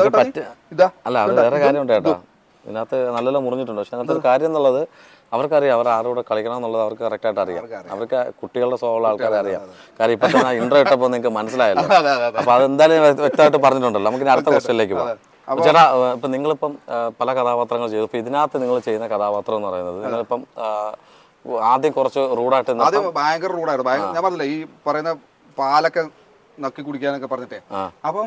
S1: ഇതാ
S2: അല്ല, അത് വേറെ കാര്യമുണ്ട് കേട്ടോ, ഇതിനകത്ത് നല്ലോണം മുറിഞ്ഞിട്ടുണ്ട്. പക്ഷെ അതിനകത്ത് ഒരു കാര്യം എന്നുള്ളത് അവർക്കറിയാം, അവർ ആരോടെ കളിക്കണം എന്നുള്ളത് അവർക്ക് കറക്റ്റായിട്ട് അറിയാം. അവർക്ക് കുട്ടികളുടെ സ്വഭാവമുള്ള ആൾക്കാരെ അറിയാം. കാര്യം ഇപ്പൊ തന്നെ ഇൻട്രോ ഇട്ടപ്പോൾ നിങ്ങൾക്ക് മനസ്സിലായല്ലോ. അപ്പൊ അതെന്തായാലും വ്യക്തമായിട്ട് പറഞ്ഞിട്ടുണ്ടല്ലോ. നമുക്ക് അടുത്ത ക്വസ്റ്റ്യനിലേക്ക് പോകാം. ചേട്ടാ, ഇപ്പൊ നിങ്ങളിപ്പം പല കഥാപാത്രങ്ങൾ ചെയ്തു. ഇപ്പൊ ഇതിനകത്ത് നിങ്ങൾ ചെയ്യുന്ന കഥാപാത്രം എന്ന് പറയുന്നത് നിങ്ങളിപ്പം ആദ്യം കുറച്ച് റൂഡായിട്ട്,
S1: ആദ്യം ഭയങ്കര റൂഡായിരുന്നു. ഞാൻ പറഞ്ഞില്ലേ ഈ പറയുന്ന പാലൊക്കെ നക്കി കുടിക്കാനൊക്കെ പറഞ്ഞിട്ടേ. അപ്പോൾ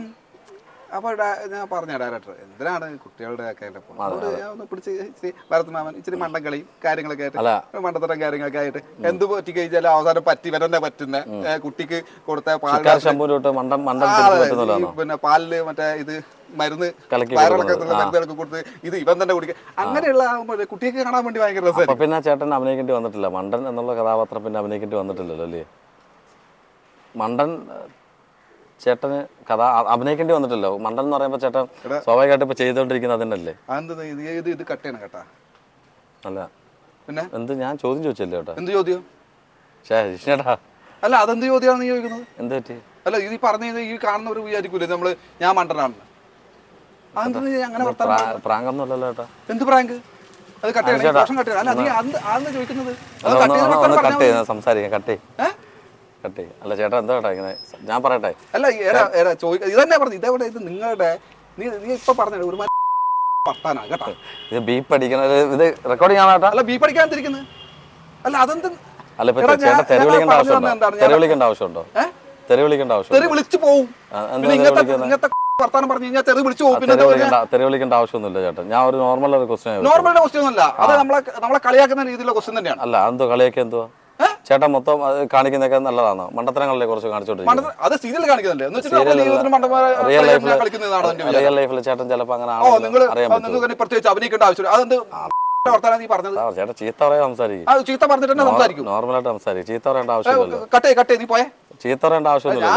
S1: ഞാൻ പറഞ്ഞ ഡയറക്ടർ എന്തിനാണ് കുട്ടികളുടെ ഒക്കെ ഒന്ന് പിടിച്ച് ഇച്ചിരി ഭരത് മാമൻ ഇച്ചിരി മണ്ടക്കളി കാര്യങ്ങളൊക്കെ ആയിട്ട്, മണ്ടത്തരം കാര്യങ്ങളൊക്കെ ആയിട്ട് എന്ത് പറ്റി കഴിഞ്ഞാൽ അവസാനം വരന്നെ പറ്റുന്ന കുട്ടിക്ക് കൊടുത്ത പിന്നെ പാലില് മറ്റേ ഇത് മരുന്ന് മരുന്നുകളൊക്കെ കൊടുത്ത് ഇത് ഇവൻ തന്നെ കുടിക്കുക, അങ്ങനെയുള്ള കുട്ടിക്ക് കാണാൻ വേണ്ടി ഭയങ്കര രസമായിരുന്നു.
S2: പിന്നെ ചേട്ടൻ അഭിനയിക്കേണ്ടി വന്നിട്ടില്ല, മണ്ടൻ എന്നുള്ള കഥാപാത്രം പിന്നെ അഭിനയിക്കേണ്ടി വന്നിട്ടില്ലല്ലോ അല്ലേ? മണ്ടൻ ചേട്ടന് കഥ അഭിനയിക്കേണ്ടി വന്നിട്ടല്ലോ. മണ്ടൻ എന്ന് പറയുമ്പോ ചേട്ടൻ സ്വാഭാവികമായിട്ട് ഇപ്പൊ ചെയ്തോണ്ടിരിക്കുന്നത് അതിനല്ലേ?
S1: ഇത് കട്ട് ചെയ്യണം കേട്ടാ.
S2: അല്ല പിന്നെ എന്ത്, ഞാൻ ചോദ്യം ചോദിച്ചല്ലേ ചേട്ടാ?
S1: എന്ത് ചോദ്യം?
S2: ചേട്ടാ
S1: അല്ല, അതെന്ത് ചോദ്യമാണ് നീ ചോദിക്കുന്നത്?
S2: എന്ത് പറ്റി?
S1: അല്ല, ഇത് പറഞ്ഞു ഈ കാണുന്നവർ വിചാരിക്കൂലേ നമ്മള് ഞാൻ മണ്ടനാണ്. അങ്ങനെ
S2: പ്രാങ്കൊന്നുമല്ലല്ലോ ചേട്ടാ.
S1: എന്ത് പ്രാങ്ക്? അത് കട്ട് ചെയ്യണം. അല്ല, നീ അന്ന് ചോദിക്കുന്നത്
S2: സംസാരിക്കാം. കട്ട് അല്ല ചേട്ടാ, എന്താ കേട്ടാ ഇങ്ങനെ? ഞാൻ പറയട്ടെ.
S1: അല്ല, ഇതന്നെ പറഞ്ഞു. ഇതെവിടെ ഇത് നിങ്ങളുടെ നീ ഇപ്പൊ പറഞ്ഞ ഒരു പത്താനാ കേട്ടാ.
S2: ഇത് ബീപ്പ് അടിക്കണത്, ഇത് റെക്കോർഡിംഗ് ആണ് കേട്ടാ.
S1: അല്ല, ബീപ്പ് അടിക്കാതിരിക്കുന്നത്. അല്ല, അതെന്ത്?
S2: അല്ല, ചേട്ടാ തെറി വിളിക്കേണ്ട ആവശ്യമുണ്ടോ? തെറി വിളിക്കേണ്ട ആവശ്യമുണ്ടോ? തെറി വിളിക്കേണ്ട ആവശ്യം?
S1: തെറി വിളിച്ചു പോവും. ഇങ്ങനത്തെ വർത്താനം പറഞ്ഞു കഴിഞ്ഞാൽ തെറി വിളിച്ചു പോകും.
S2: തെറി വിളിക്കേണ്ട ആവശ്യമൊന്നുമില്ല ചേട്ടാ. ഞാൻ ഒരു നോർമൽ ക്വസ്റ്റ്യൻ.
S1: നോർമൽ ക്വസ്റ്റ്യൻ ഒന്നുമല്ല, അത് നമ്മളെ കളിയാക്കുന്ന രീതിയിലുള്ള ക്വസ്റ്റ്യൻ തന്നെയാണ്.
S2: അല്ല, എന്തോ കളിയാക്കി എന്തുവാ ചേട്ടൻ മൊത്തം കാണിക്കുന്നതൊക്കെ നല്ലതാണോ? മണ്ടത്തരങ്ങളിലെ കുറച്ച് കാണിച്ചോണ്ടിരിക്കും.
S1: അത് സീരിയൽ കാണിക്കുന്നില്ലേ?
S2: റിയൽ ലൈഫിൽ ചേട്ടൻ ചിലപ്പോ അങ്ങനെ
S1: പ്രത്യേകിച്ച് അഭിനയിക്കേണ്ട ആവശ്യമില്ല. അതെന്ത് വർത്താനം നീ പറഞ്ഞത്?
S2: ചേട്ടാ ചീത്ത പറയാൻ സംസാരിക്കും.
S1: ചീത്ത പറഞ്ഞിട്ട് തന്നെ സംസാരിക്കും.
S2: നോർമലായിട്ട് സംസാരിക്കും. ചീത്ത പറയേണ്ട ആവശ്യമില്ല.
S1: കട്ടേ നീ പോയെ.
S2: ചീത്ത പറയേണ്ട ആവശ്യമൊന്നുമില്ല.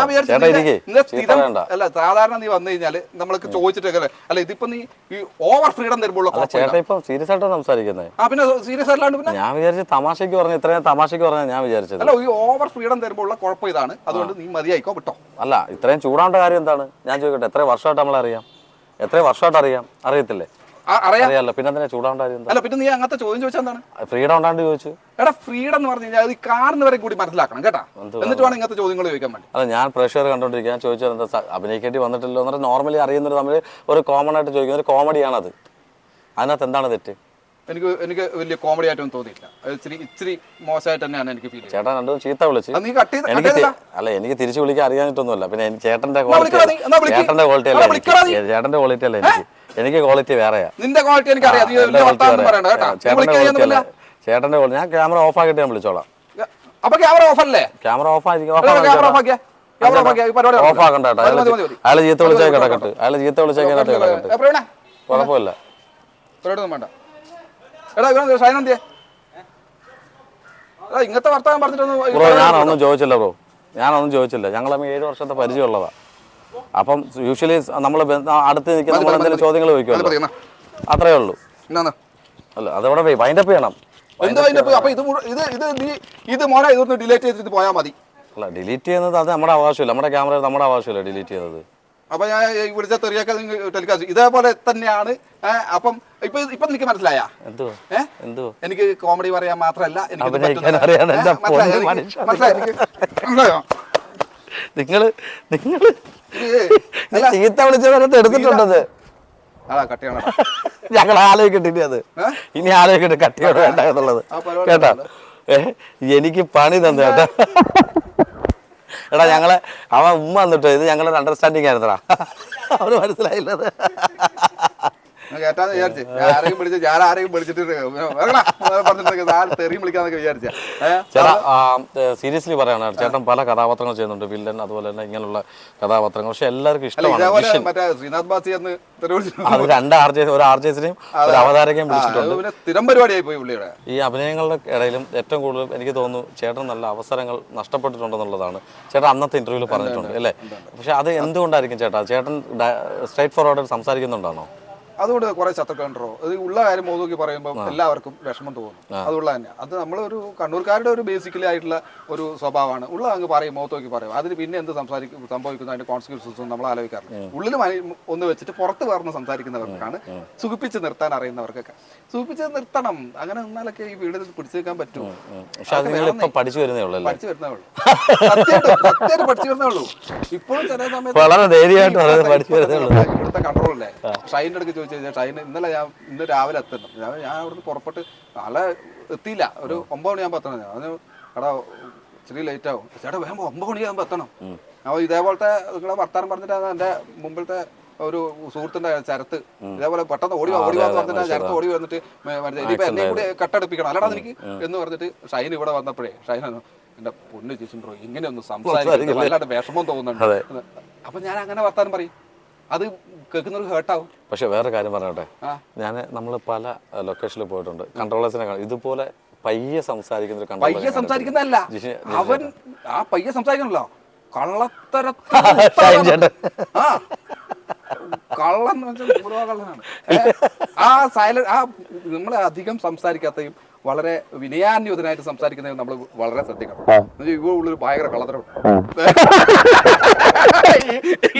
S1: അല്ല, സാധാരണ നീ വന്നു കഴിഞ്ഞാല് നമ്മൾക്ക് ചോദിച്ചിട്ടൊക്കെ അല്ല, ഇതിപ്പോ നീ ഈ ഓവർ ഫ്രീഡം തരുമ്പോൾ
S2: ചേട്ടാ ഇപ്പൊ സീരിയസ് ആയിട്ടാണ് സംസാരിക്കുന്നത്.
S1: പിന്നെ സീരിയസ് ആയിട്ടാണ്. പിന്നെ
S2: ഞാൻ വിചാരിച്ചു തമാശക്ക് പറഞ്ഞു, ഇത്രയും തമാശക്ക് പറഞ്ഞാൽ ഞാൻ വിചാരിച്ചത്.
S1: അല്ല, ഈ ഓവർ ഫ്രീഡം തരുമ്പോൾ കുഴപ്പം ഇതാണ്. അതുകൊണ്ട് നീ മതിയായിക്കോ, വിട്ടോ.
S2: അല്ല, ഇത്രയും ചൂടാവേണ്ട കാര്യം എന്താണ്? ഞാൻ ചോദിക്കട്ടെ, എത്ര വർഷമായിട്ട് നമ്മളറിയാം? എത്ര വർഷമായിട്ട് അറിയാം? അറിയത്തില്ലേ? അറിയാലോ, പിന്നെ എന്തിനാ ചൂടാവേണ്ട കാര്യം?
S1: അല്ല, പിന്നെ നീ അങ്ങനത്തെ ചോദ്യം ചോദിച്ചാൽ എന്താണ്?
S2: ഫ്രീഡം ഉണ്ടാണ്ട് ചോദിച്ചു.
S1: എടാ, ഫ്രീഡം എന്ന് പറഞ്ഞു കഴിഞ്ഞാൽ അത് കാണുന്നവരെ കൂടി മനസ്സിലാക്കണം കേട്ടാ. എന്നിട്ട് വേണം ഇങ്ങനത്തെ ചോദ്യങ്ങൾ ചോദിക്കാൻ വേണ്ടി.
S2: അല്ല, ഞാൻ പ്രേക്ഷകർ കണ്ടോണ്ടിരിക്കാൻ ചോദിച്ചത് എന്താ, അഭിനയിക്കേണ്ടി വന്നിട്ടില്ലോ എന്ന് പറഞ്ഞാൽ നോർമലി അറിയുന്നത് തമ്മിൽ ഒരു കോമൺ ആയിട്ട് ചോദിക്കുന്ന ഒരു കോമഡിയാണത്. അതിനകത്ത് എന്താണ് തെറ്റ്?
S1: എനിക്ക് വലിയ കോമഡി ആയിട്ടൊന്നും തോന്നിയില്ല. ഇച്ചിരി മോശമായിട്ട് തന്നെയാണ് എനിക്ക് ഫീൽ.
S2: ചേട്ടൻ രണ്ടും ചീത്ത വിളിച്ച് എനിക്ക് തിരിച്ചു വിളിക്കാൻ അറിയാനിട്ടൊന്നുമല്ല. പിന്നെ ചേട്ടന്റെ ക്വാളിറ്റി അല്ല എനിക്ക് ക്വാളിറ്റി വേറെയാ.
S1: നിന്റെ ക്വാളിറ്റി എനിക്കറിയാം.
S2: ചേട്ടന്റെ ക്വാളിറ്റി ഞാൻ ക്യാമറ ഓഫ് ആക്കിയിട്ട് ഞാൻ വിളിച്ചോളാം.
S1: അപ്പൊ ക്യാമറ ഓഫ് അല്ലേ?
S2: ക്യാമറ ഓഫ് ആയിരിക്കും. ഓഫ് ആക്കണ്ട കേട്ടോ. അയാളെ ചീത്ത വിളിച്ചാൽ കിടക്കട്ടെ. അയാളെ ചീത്ത വിളിച്ചാൽ കിടക്കട്ടെ. കുഴപ്പമില്ല.
S1: പരിപാടിയൊന്നും വേണ്ട. എടാ ഇവൻ ഷൈനെന്തിയെ? എടാ ഇങ്ങനത്തെ വർത്താനം പറഞ്ഞിട്ടൊന്നും
S2: ബ്രോ ഞാനൊന്നും ചോദിച്ചില്ല ബ്രോ, ഞാനൊന്നും ചോദിച്ചില്ല. ഞങ്ങൾ തമ്മിൽ 7 വർഷത്തെ പരിചയമുള്ളതാ. അപ്പം യൂഷ്വലി നമ്മൾ അടുത്ത് നിൽക്കുന്ന നമ്മൾ എന്തെങ്കിലും ചോദ്യങ്ങൾ ചോദിക്കുമല്ലോ, അത്രേ ഉള്ളൂ. അല്ല അതവിടെ വൈൻഡപ്പ് ചെയ്യണം.
S1: ഇത് മോനെ ഇതൊന്ന് ഡിലീറ്റ് ചെയ്തിട്ട് പോയാൽ മതി.
S2: അല്ല ഡിലീറ്റ് ചെയ്യുന്നത് അത് നമ്മുടെ അവകാശമില്ല, നമ്മുടെ ക്യാമറ നമ്മുടെ അവകാശമില്ല ഡിലീറ്റ് ചെയ്യുന്നത്.
S1: അപ്പൊ ഞാൻ വിളിച്ച തെറിയൊക്കെ ടെലികാസ്റ്റ് ഇതേപോലെ തന്നെയാണ്. അപ്പം ഇപ്പൊ എനിക്ക് മനസ്സിലായ
S2: എന്തോ
S1: എനിക്ക് കോമഡി പറയാൻ മാത്രല്ല
S2: നിങ്ങള് ചീത്ത വിളിച്ചവരത്ത് എടുത്തിട്ടുണ്ടത്. ഞങ്ങൾ ആലോചിക്കട്ടെ, അത് ഇനി ആലോചിക്കട്ടെ കട്ടിയോട് വേണ്ട എന്നുള്ളത് കേട്ടാ. എനിക്ക് പണി തന്നു കേട്ടാ. എടാ ഞങ്ങളെ അവൻ ഉമ്മ വന്നിട്ടോ, ഇത് ഞങ്ങളൊരു അണ്ടർസ്റ്റാൻഡിങ് ആയിരുന്നടാ, അവന് മനസ്സിലായില്ലത്.
S1: കേട്ടാന്ന് വിചാരിച്ചു. ഞാൻ ആരെയും വിളിച്ചിട്ട് തെറിയും വിളിക്കാന്നൊക്കെ വിചാരിച്ച.
S2: ചേട്ടാ സീരിയസ്ലി പറയാണ്, ചേട്ടൻ പല കഥാപാത്രങ്ങൾ ചെയ്യുന്നുണ്ട്, വില്ലൻ അതുപോലെ തന്നെ ഇങ്ങനെയുള്ള കഥാപാത്രങ്ങൾ. പക്ഷെ എല്ലാവർക്കും ഇഷ്ടമാണ്.
S1: മറ്റേ ശ്രീനാഥ് ബാസി എന്ന്
S2: അത് 2 ഒരു ആർജേസിനെയും ഒരു അവതാരകയും വിളിച്ചിട്ടുണ്ട്.
S1: സ്ഥിരം പരിപാടിയായി പോയി പുള്ളിയുടെ.
S2: ഈ അഭിനയങ്ങളുടെ ഇടയിലും ഏറ്റവും കൂടുതൽ എനിക്ക് തോന്നുന്നു ചേട്ടൻ നല്ല അവസരങ്ങൾ നഷ്ടപ്പെട്ടിട്ടുണ്ടെന്നുള്ളതാണ് ചേട്ടൻ അന്നത്തെ ഇന്റർവ്യൂവിൽ പറഞ്ഞിട്ടുണ്ട് അല്ലേ. പക്ഷെ അത് എന്തുകൊണ്ടായിരിക്കും ചേട്ടാ? ചേട്ടൻ സ്ട്രൈറ്റ് ഫോർവേഡ് സംസാരിക്കുന്നുണ്ടാണോ?
S1: അതുകൊണ്ട് കുറെ ശത്രുക്കളുണ്ടോ? അത് ഉള്ള കാര്യം നോക്കി പറയുമ്പോൾ എല്ലാവർക്കും വിഷമം തോന്നും. അതുള്ള തന്നെ അത് നമ്മളൊരു കണ്ണൂർക്കാരുടെ ഒരു ബേസിക്കലി ആയിട്ടുള്ള ഒരു സ്വഭാവമാണ്. ഉള്ള അങ്ങ് പറയും, മുഖത്ത് നോക്കി പറയും. അതിന് പിന്നെ എന്ത് സംഭവിക്കുന്നു അതിന്റെ കോൺസിക്വൻസസും നമ്മൾ ആലോചിക്കാറില്ല. ഉള്ളിൽ ഒന്ന് വെച്ചിട്ട് പുറത്ത് പറഞ്ഞ് സംസാരിക്കുന്നവർക്കാണ് സുഖിപ്പിച്ച് നിർത്താൻ അറിയുന്നവർക്കൊക്കെ സുഖിപ്പിച്ച് നിർത്തണം. അങ്ങനെ നിന്നാലൊക്കെ ഈ വീട് പിടിച്ചു വെക്കാൻ പറ്റും.
S2: പഠിച്ചു വരുന്നേ ഉള്ളൂ,
S1: സത്യമായിട്ട് പഠിച്ചു വരുന്നേ ഉള്ളൂ. ഇപ്പോഴും ചില സമയത്ത് ഇവിടുത്തെ കൺട്രോളല്ലേ. ഷൈൻ്റെ അടുക്ക് ചോദിച്ചു കഴിഞ്ഞാൽ ഷൈൻ ഇന്ന് രാവിലെ എത്തണം. ഞാൻ അവിടുന്ന് പുറപ്പെട്ട് നാളെ എത്തിയില്ല, ഒരു 9 മണിയാകുമ്പോൾ എത്തണം. അതിന് എടാ ഇച്ചിരി ലേറ്റ് ആവും. ചേട്ടാ വേഗം 9 മണിയാകുമ്പോൾ എത്തണം. അപ്പോൾ ഇതേപോലത്തെ നിങ്ങളെ വർത്താനം പറഞ്ഞിട്ടാണ് എൻ്റെ മുമ്പിലത്തെ ഒരു സുഹൃത്തിന്റെ ചരത്ത് ഇതേപോലെ പെട്ടെന്ന് ഓടി വന്ന് പറഞ്ഞിട്ട് ചരത്ത് ഓടി വന്നിട്ട് ഇനിയിപ്പോൾ എന്നെ കൂടി കട്ടടുപ്പിക്കണം അല്ലടാ എനിക്ക് എന്ന് പറഞ്ഞിട്ട് ഷൈൻ ഇവിടെ വന്നപ്പോഴേ ഷൈൻ എന്റെ പൊണ്ണ് ചേച്ചി ബ്രോ ഇങ്ങനെയൊന്നും സംസാരിക്കും വല്ലാണ്ട് വിഷമം തോന്നുന്നുണ്ട്. അപ്പൊ ഞാൻ അങ്ങനെ വർത്താനം പറയും, അത് കേൾക്കുന്നവർക്ക് ഹേർട്ടാവും.
S2: പക്ഷെ വേറെ കാര്യം പറയട്ടെ, നമ്മൾ പല ലൊക്കേഷനിൽ പോയിട്ടുണ്ട്, കൺട്രോളേഴ്സിനെ ഇതുപോലെ പയ്യെ സംസാരിക്കുന്ന
S1: പയ്യെ സംസാരിക്കുന്നതല്ല, അവൻ ആ പയ്യെ സംസാരിക്കണല്ലോ കള്ളത്തരത്തിൽ കള്ളെന്ന് വെച്ചാൽ കള്ളനാണ്. ആ സൈലന്റ് ആ നമ്മളെ അധികം സംസാരിക്കാത്തയും വളരെ വിനയാന്യുതനായിട്ട് സംസാരിക്കുന്നതും നമ്മൾ വളരെ ശ്രദ്ധിക്കണം. ഇവിടെ ഉള്ളൊരു ഭയങ്കര കള്ളത്തരം.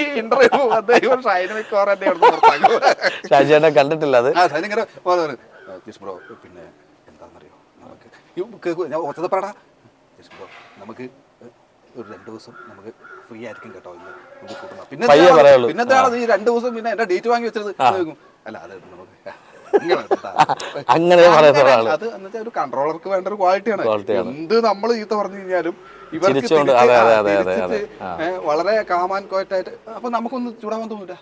S1: ഈ ഇന്റർവ്യൂ
S2: കണ്ടിട്ടില്ല അത്.
S1: ബ്രോ പിന്നെ എന്താണെന്നറിയോ, നമുക്ക് ഞാൻ ഓർത്തതപ്പാടാ ബ്രോ നമുക്ക് ഒരു 2 ദിവസം നമുക്ക് ഫ്രീ ആയിരിക്കും കേട്ടോ, ഇന്ന് നമുക്ക് കൂട്ടണം. പിന്നെന്താണ് ഈ 2 ദിവസം പിന്നെ എന്റെ ഡേറ്റ് വാങ്ങി വെച്ചത് അല്ല അത് നമുക്ക്
S2: അങ്ങനെ
S1: അത് എന്നുവെച്ചാൽ ഒരു കൺട്രോളർക്ക് വേണ്ട ഒരു ക്വാളിറ്റിയാണ്. എന്ത് നമ്മൾ ചീത്ത പറഞ്ഞു കഴിഞ്ഞാലും ഇവർക്ക് വളരെ കാമാൻ ക്വയറ്റായിട്ട്. അപ്പൊ നമുക്കൊന്നും ചൂടാവാൻ തോന്നില്ല.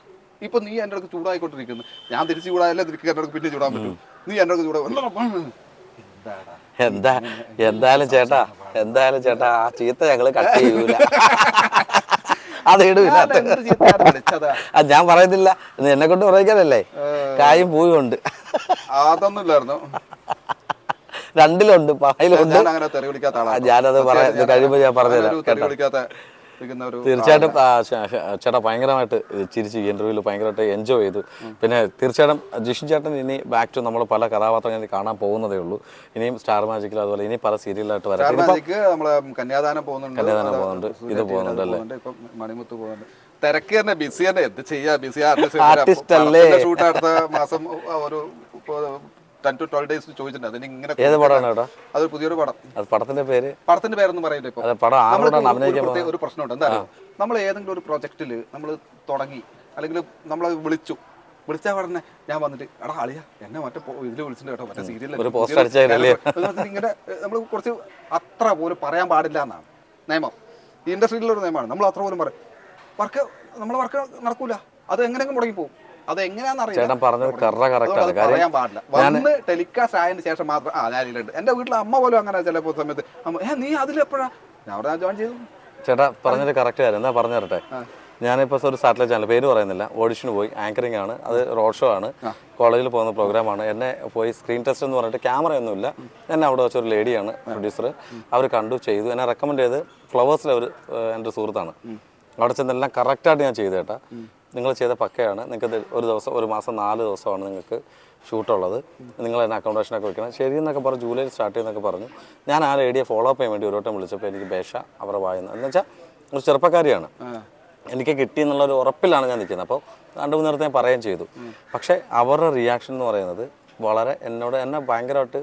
S1: ഇപ്പൊ നീ എൻ്റെ അടുത്ത് ചൂടായിക്കൊണ്ടിരിക്കുന്നു, ഞാൻ തിരിച്ച് ചൂടായല്ലേ നിനക്ക് എൻ്റെ അടുത്ത് പിന്നെ ചൂടാൻ പറ്റും. നീ എൻ്റെ അടുത്ത് ചൂടാ
S2: എന്തായാലും ചേട്ടാ ആ ചീത്ത ഞങ്ങള് കട്ട് ചെയ്യൂല. അത് ഇടൂല, ഞാൻ പറയുന്നില്ല, എന്നെ കൊണ്ട് പറയിക്കാനല്ലേ, കായും പൂയും ഉണ്ട്.
S1: അതൊന്നും ഇല്ലായിരുന്നു,
S2: 2ലുണ്ട്, പായലുണ്ട്.
S1: ഞാനത്
S2: കഴിയുമ്പോ ഞാൻ പറഞ്ഞുതരാം. തീർച്ചയായിട്ടും ചേട്ടാ ഭയങ്കരമായിട്ട് ചിരിച്ച് ഈ ഇന്റർവ്യൂവിൽ ഭയങ്കരമായിട്ട് എൻജോയ് ചെയ്തു. പിന്നെ തീർച്ചയായിട്ടും ജിഷിൻ ചേട്ടൻ ഇനി ബാക്ക് ടു നമ്മൾ പല കഥാപാത്രങ്ങൾ കാണാൻ പോകുന്നതേ ഉള്ളൂ. ഇനിയും സ്റ്റാർ മാജിക്കിൽ അതുപോലെ ഇനി പല സീരിയലായിട്ട് വരാം.
S1: കന്യാദാനം പോകുന്നുണ്ട്,
S2: ഇത് പോകുന്നുണ്ട് അല്ലേ,
S1: മണിമുത്ത് പോകുന്നുണ്ട്. തിരക്ക് തന്നെ, ബിസി തന്നെ, എന്ത് ചെയ്യാ, ബിസി
S2: ആർട്ടിസ്റ്റ് അല്ലേ.
S1: ഷൂട്ട് അടുത്ത മാസം ഒരു 10 to 12 days ചോദിച്ചിട്ടുണ്ട്. അതിന് ഇങ്ങനെ
S2: ഏത് പടമാണ് കേട്ടോ?
S1: അതൊരു പുതിയൊരു പടം.
S2: പടത്തിന്റെ പേരൊന്നും
S1: പറയില്ല. ഇപ്പൊ ഒരു പ്രശ്നമുണ്ട്. എന്താ, നമ്മൾ ഏതെങ്കിലും ഒരു പ്രൊജക്റ്റില് നമ്മൾ തുടങ്ങി അല്ലെങ്കിൽ നമ്മൾ വിളിച്ചാൽ പറഞ്ഞ ഞാൻ വന്നിട്ട് എടാ ആളിയാ എന്നെ മറ്റേ ഇതിൽ വിളിച്ചിട്ടുണ്ട് കേട്ടോ, മറ്റേ സീരിയൽ ഇങ്ങനെ നമ്മൾ കുറച്ച് അത്ര പോലും പറയാൻ പാടില്ല എന്നാണ് നിയമം. ഈ ഇൻഡസ്ട്രിയിലൊരു നിയമമാണ്. നമ്മൾ അത്ര പോലും പറയും നമ്മളെ വർക്ക് നടക്കൂല, അത് എങ്ങനെയെങ്കിലും മുടങ്ങി പോകും. അത് എങ്ങനെയാണെന്ന് പറയാൻ പാടില്ല. വന്ന് ടെലികാസ്റ്റ് ആയതിനു ശേഷം മാത്രം ഞാനില്ലുണ്ട്. എന്റെ വീട്ടിലെ അമ്മ പോലും അങ്ങനെ ചിലപ്പോ സമയത്ത് നീ അതിലെപ്പോഴാ ഞാൻ അവിടെ ജോയിൻ ചെയ്തു.
S2: ചേട്ടാ പറഞ്ഞത് കറക്റ്റ് കാര്യം. എന്നാ പറഞ്ഞു തരട്ടെ, ഞാനിപ്പോൾ ഒരു സാറ്റലൈറ്റ് ചാനൽ പേര് പറയുന്നില്ല, ഓഡിഷന് പോയി, ആങ്കറിംഗ് ആണ്, അത് റോഡ് ഷോ ആണ്, കോളേജിൽ പോകുന്ന പ്രോഗ്രാമാണ്. എന്നെ പോയി സ്ക്രീൻ ടെസ്റ്റ് എന്ന് പറഞ്ഞിട്ട് ക്യാമറയൊന്നുമില്ല, എന്നെ അവിടെ വെച്ചൊരു ലേഡിയാണ് പ്രൊഡ്യൂസർ, അവർ കണ്ടു, ചെയ്തു, എന്നെ റെക്കമെൻഡ് ചെയ്ത് ഫ്ലവേഴ്സിലെ എൻ്റെ സുഹൃത്താണ്. അവിടെ ചെന്നെല്ലാം കറക്റ്റായിട്ട് ഞാൻ ചെയ്തു കേട്ടാ, നിങ്ങൾ ചെയ്ത പക്കയാണ്, നിങ്ങൾക്ക് ഒരു ദിവസം, ഒരു മാസം 4 ദിവസമാണ് നിങ്ങൾക്ക് ഷൂട്ടുള്ളത്, നിങ്ങൾ തന്നെ അക്കോമഡേഷനൊക്കെ വെക്കണം, ശരി എന്നൊക്കെ പറഞ്ഞു. ജൂലൈയിൽ സ്റ്റാർട്ട് ചെയ്യുന്നൊക്കെ പറഞ്ഞു. ഞാൻ ആ ലേഡിയെ ഫോളോ അപ്പ് ചെയ്യാൻ വേണ്ടി ഒരു വട്ടം വിളിച്ചപ്പോൾ എനിക്ക് ബേഷ അവരുടെ വായുന്നത് എന്ന് വെച്ചാൽ ഒരു ചെറുപ്പക്കാരിയാണ്, എനിക്ക് കിട്ടിയെന്നുള്ളൊരു ഉറപ്പിലാണ് ഞാൻ നിൽക്കുന്നത്. അപ്പോൾ 2-3 നേരത്തെ ഞാൻ പറയുകയും ചെയ്തു. പക്ഷേ അവരുടെ റിയാക്ഷൻ എന്ന് പറയുന്നത് വളരെ എന്നെ ഭയങ്കരമായിട്ട്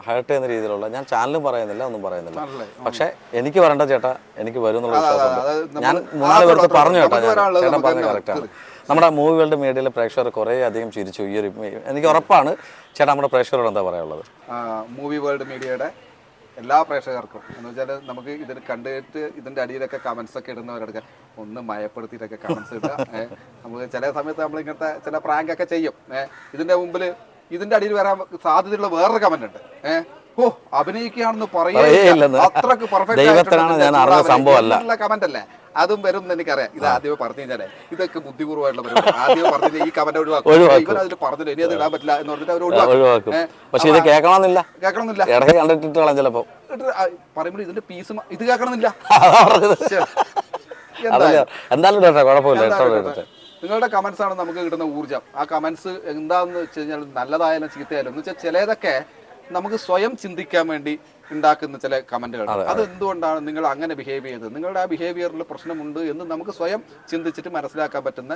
S2: ഹേർട്ട് ചെയ്യുന്ന രീതിയിലുള്ള, ഞാൻ ചാനലും പറയുന്നില്ല, ഒന്നും പറയുന്നില്ല, പക്ഷേ എനിക്ക് വരേണ്ട ചേട്ടാ എനിക്ക് വരും എന്നുള്ള വിശ്വാസമുണ്ട്. ഞാൻ 3-4 പേർക്ക് പറഞ്ഞു കേട്ടോ, ചേട്ടൻ പറഞ്ഞ കറക്റ്റാണ്. നമ്മുടെ മൂവി വേൾഡ് മീഡിയയിലെ പ്രേക്ഷകർ കുറേ അധികം ചിരിച്ചു. ഈ ഒരു എനിക്ക് ഉറപ്പാണ്. ചേട്ടാ നമ്മുടെ പ്രേക്ഷകരോട് എന്താ പറയാനുള്ളത്?
S1: മൂവി വേൾഡ് മീഡിയയുടെ എല്ലാ പ്രേക്ഷകർക്കും എന്ന് വെച്ചാൽ നമുക്ക് ഇതിന് കണ്ടിട്ട് ഇതിന്റെ അടിയിലൊക്കെ കമന്റ്സ് ഒക്കെ ഇടുന്നവരൊക്കെ ഒന്ന് മയപ്പെടുത്തിയിട്ടൊക്കെ കമന്റ്സ് ഇടുക. നമുക്ക് ചില സമയത്ത് നമ്മൾ ഇങ്ങനത്തെ ചില പ്രാങ്ക് ഒക്കെ ചെയ്യും. ഇതിന്റെ മുമ്പിൽ ഇതിന്റെ അടിയിൽ വരാൻ സാധ്യതയുള്ള വേറൊരു കമന്റ് ഉണ്ട്. ഓ അഭിനയിക്കുകയാണെന്ന് പറയുക, അത്രക്ക് പെർഫെക്റ്റ് കമന്റ് അല്ലേ, അതും വരും എന്ന് എനിക്കറിയാം. ഇത് ആദ്യമേ പറഞ്ഞു കഴിഞ്ഞാലേ ഇതൊക്കെ ബുദ്ധിപൂർവ്വമായിട്ടുള്ള പരിപാടി. ആദ്യമേ പറഞ്ഞു ഈ കമന്റ് ഒഴിവാക്കും, ഇവർ അതിൽ പറഞ്ഞില്ല, ഇനി അത് ഇടാൻ പറ്റില്ല എന്ന് പറഞ്ഞിട്ട് അവർ ഒഴിവാക്കും.
S2: പക്ഷെ ഇത് കേൾക്കണമെന്നില്ല,
S1: ചിലപ്പോ പറയുമ്പോൾ ഇതിന്റെ പീസ് ഇത് കേൾക്കണമെന്നില്ല. നിങ്ങളുടെ കമന്റ്സ് ആണ് നമുക്ക് കിട്ടുന്ന ഊർജ്ജം. ആ കമന്റ്സ് എന്താന്ന് വെച്ച് കഴിഞ്ഞാൽ നല്ലതായാലും ചീത്തയായാലും എന്ന് വെച്ചാൽ ചിലതൊക്കെ നമുക്ക് സ്വയം ചിന്തിക്കാൻ വേണ്ടി ഉണ്ടാക്കുന്ന ചില കമന്റുകൾ. അത് എന്തുകൊണ്ടാണ് നിങ്ങൾ അങ്ങനെ ബിഹേവ് ചെയ്തത്, നിങ്ങളുടെ ആ ബിഹേവിയറിൽ പ്രശ്നമുണ്ട് എന്ന് നമുക്ക് സ്വയം ചിന്തിച്ചിട്ട് മനസ്സിലാക്കാൻ പറ്റുന്ന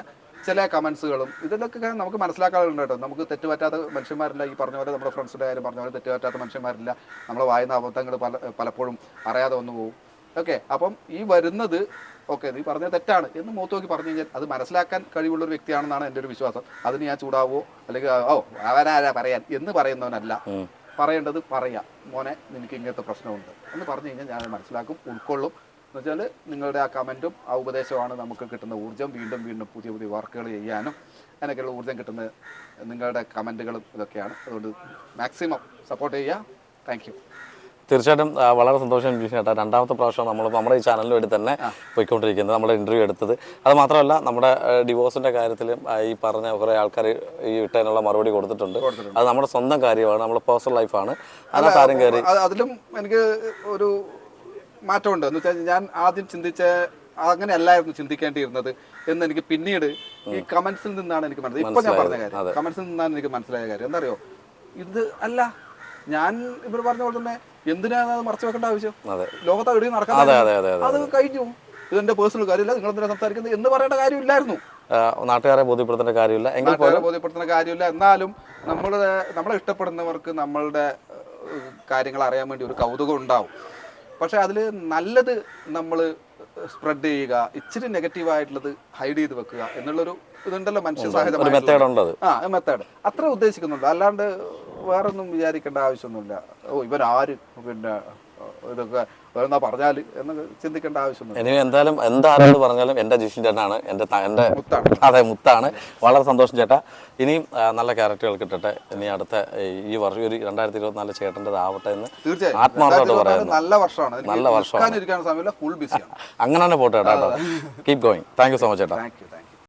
S1: ചില കമന്റ്സുകളും ഇതിലൊക്കെ നമുക്ക് മനസ്സിലാക്കാറുണ്ട് കേട്ടോ. നമുക്ക് തെറ്റുപറ്റാത്ത മനുഷ്യന്മാരില്ല. ഈ പറഞ്ഞ പോലെ നമ്മുടെ ഫ്രണ്ട്സിന്റെ കാര്യം പറഞ്ഞ പോലെ തെറ്റുപറ്റാത്ത മനുഷ്യന്മാരില്ല. നമ്മൾ വായുന്ന അബദ്ധങ്ങൾ പലപ്പോഴും അറിയാതെ വന്നു പോകും. ഓക്കെ, അപ്പം ഈ വരുന്നത് ഓക്കെ നീ പറഞ്ഞത് തെറ്റാണ് എന്ന് മുഖത്ത് നോക്കി പറഞ്ഞു കഴിഞ്ഞാൽ അത് മനസ്സിലാക്കാൻ കഴിവുള്ള ഒരു വ്യക്തിയാണെന്നാണ് എൻ്റെ ഒരു വിശ്വാസം. അതിന് ഞാൻ ചൂടാവോ അല്ലെങ്കിൽ അവനാരാ പറയാൻ എന്ന് പറയുന്നവനല്ല. പറയേണ്ടത് പറയാം, മോനെ നിനക്ക് ഇങ്ങനത്തെ പ്രശ്നമുണ്ട് എന്ന് പറഞ്ഞു കഴിഞ്ഞാൽ ഞാൻ മനസ്സിലാക്കും, ഉൾക്കൊള്ളും. എന്ന് വെച്ചാൽ നിങ്ങളുടെ ആ കമൻറ്റും ആ ഉപദേശമാണ് നമുക്ക് കിട്ടുന്ന ഊർജ്ജം. വീണ്ടും വീണ്ടും പുതിയ പുതിയ വർക്കുകൾ ചെയ്യാനും അതിനൊക്കെയുള്ള ഊർജ്ജം കിട്ടുന്ന നിങ്ങളുടെ കമൻറ്റുകളും ഇതൊക്കെയാണ്. അതുകൊണ്ട് മാക്സിമം സപ്പോർട്ട് ചെയ്യുക. Thank you.
S2: തീർച്ചയായിട്ടും വളരെ സന്തോഷം ചേട്ടാ. 2ാമത്തെ പ്രാവശ്യം നമ്മുടെ ഈ ചാനലിന് വേണ്ടി തന്നെ പോയിക്കൊണ്ടിരിക്കുന്നത്, നമ്മുടെ ഇൻ്റർവ്യൂ എടുത്തത്. അത് മാത്രമല്ല നമ്മുടെ ഡിവോഴ്സിൻ്റെ കാര്യത്തിലും ഈ പറഞ്ഞ കുറേ ആൾക്കാർ ഈ ഇട്ടതിനുള്ള മറുപടി കൊടുത്തിട്ടുണ്ട്. അത് നമ്മുടെ സ്വന്തം കാര്യമാണ്, നമ്മുടെ പേഴ്സണൽ ലൈഫാണ്. അതിനകത്ത് ആരും കയറി
S1: അതിലും എനിക്ക് ഒരു മാറ്റമുണ്ട്. എന്ന് വെച്ചാൽ ഞാൻ ആദ്യം ചിന്തിച്ച അങ്ങനെ അല്ലായിരുന്നു ചിന്തിക്കേണ്ടിയിരുന്നത് എന്ന് എനിക്ക് പിന്നീട് ഈ കമന്റ്സിൽ നിന്നാണ് എനിക്ക് മനസ്സിലായത്. ഇപ്പൊ ഞാൻ പറഞ്ഞ കാര്യം കമന്റ്സിൽ നിന്നാണ് എനിക്ക് മനസ്സിലായ കാര്യം. എന്താ അറിയോ, ഇത് അല്ല ഞാൻ ഇവർ പറഞ്ഞ പോലെ തന്നെ എന്തിനാണ് അത് മറച്ചു വെക്കേണ്ട ആവശ്യം? ലോകത്ത് എവിടെയും നടക്കാൻ അത് കഴിഞ്ഞു. ഇതെന്റെ പേഴ്സണൽ കാര്യമില്ല, നിങ്ങൾ എന്തിനാ സംസാരിക്കുന്നത് എന്ന് പറയേണ്ട കാര്യമില്ലായിരുന്നു.
S2: നാട്ടുകാരെ ബോധ്യപ്പെടുത്തേണ്ട കാര്യമില്ല,
S1: ബോധ്യപ്പെടുത്തേണ്ട കാര്യമില്ല. എന്നാലും നമ്മളെ ഇഷ്ടപ്പെടുന്നവർക്ക് നമ്മളുടെ കാര്യങ്ങൾ അറിയാൻ വേണ്ടി ഒരു കൗതുകം ഉണ്ടാവും. പക്ഷെ അതിൽ നല്ലത് നമ്മൾ സ്പ്രെഡ് ചെയ്യുക, ഇച്ചിരി നെഗറ്റീവായിട്ടുള്ളത് ഹൈഡ് ചെയ്ത് വെക്കുക എന്നുള്ളൊരു ഇതുണ്ടല്ലോ മനുഷ്യ സഹജമായ മെത്തേഡ്. അത്ര ഉദ്ദേശിക്കുന്നുള്ളൂ. അല്ലാണ്ട് വേറൊന്നും വിചാരിക്കേണ്ട ആവശ്യമൊന്നുമില്ല. ഇവൻ ആര് പിന്നെ ഇതൊക്കെ വേറെന്താ പറഞ്ഞാൽ എന്ന് ചിന്തിക്കേണ്ട ആവശ്യമൊന്നുമില്ല.
S2: ഇനി എന്താരെന്ന് പറഞ്ഞാലും എൻ്റെ ജിഷിൻ ചേട്ടനാണ്, എൻ്റെ അതെ മുത്താണ്. വളരെ സന്തോഷം ചേട്ടാ. ഇനിയും നല്ല ക്യാരക്ടറുകൾ കിട്ടട്ടെ. ഇനി അടുത്ത ഈ വർഷം ഒരു 2024 ചേട്ടൻ്റെ ആവട്ടെ എന്ന് ആത്മാർത്ഥമായിട്ട് പറയുന്നു.
S1: നല്ല വർഷമാണ്,
S2: നല്ല വർഷമാണ്.
S1: ഫുൾ ബിസിയാണ്.
S2: അങ്ങനെ തന്നെ പോട്ടെ ചേട്ടാ. Keep going. Thank you so much ചേട്ടാ.
S1: Thank U.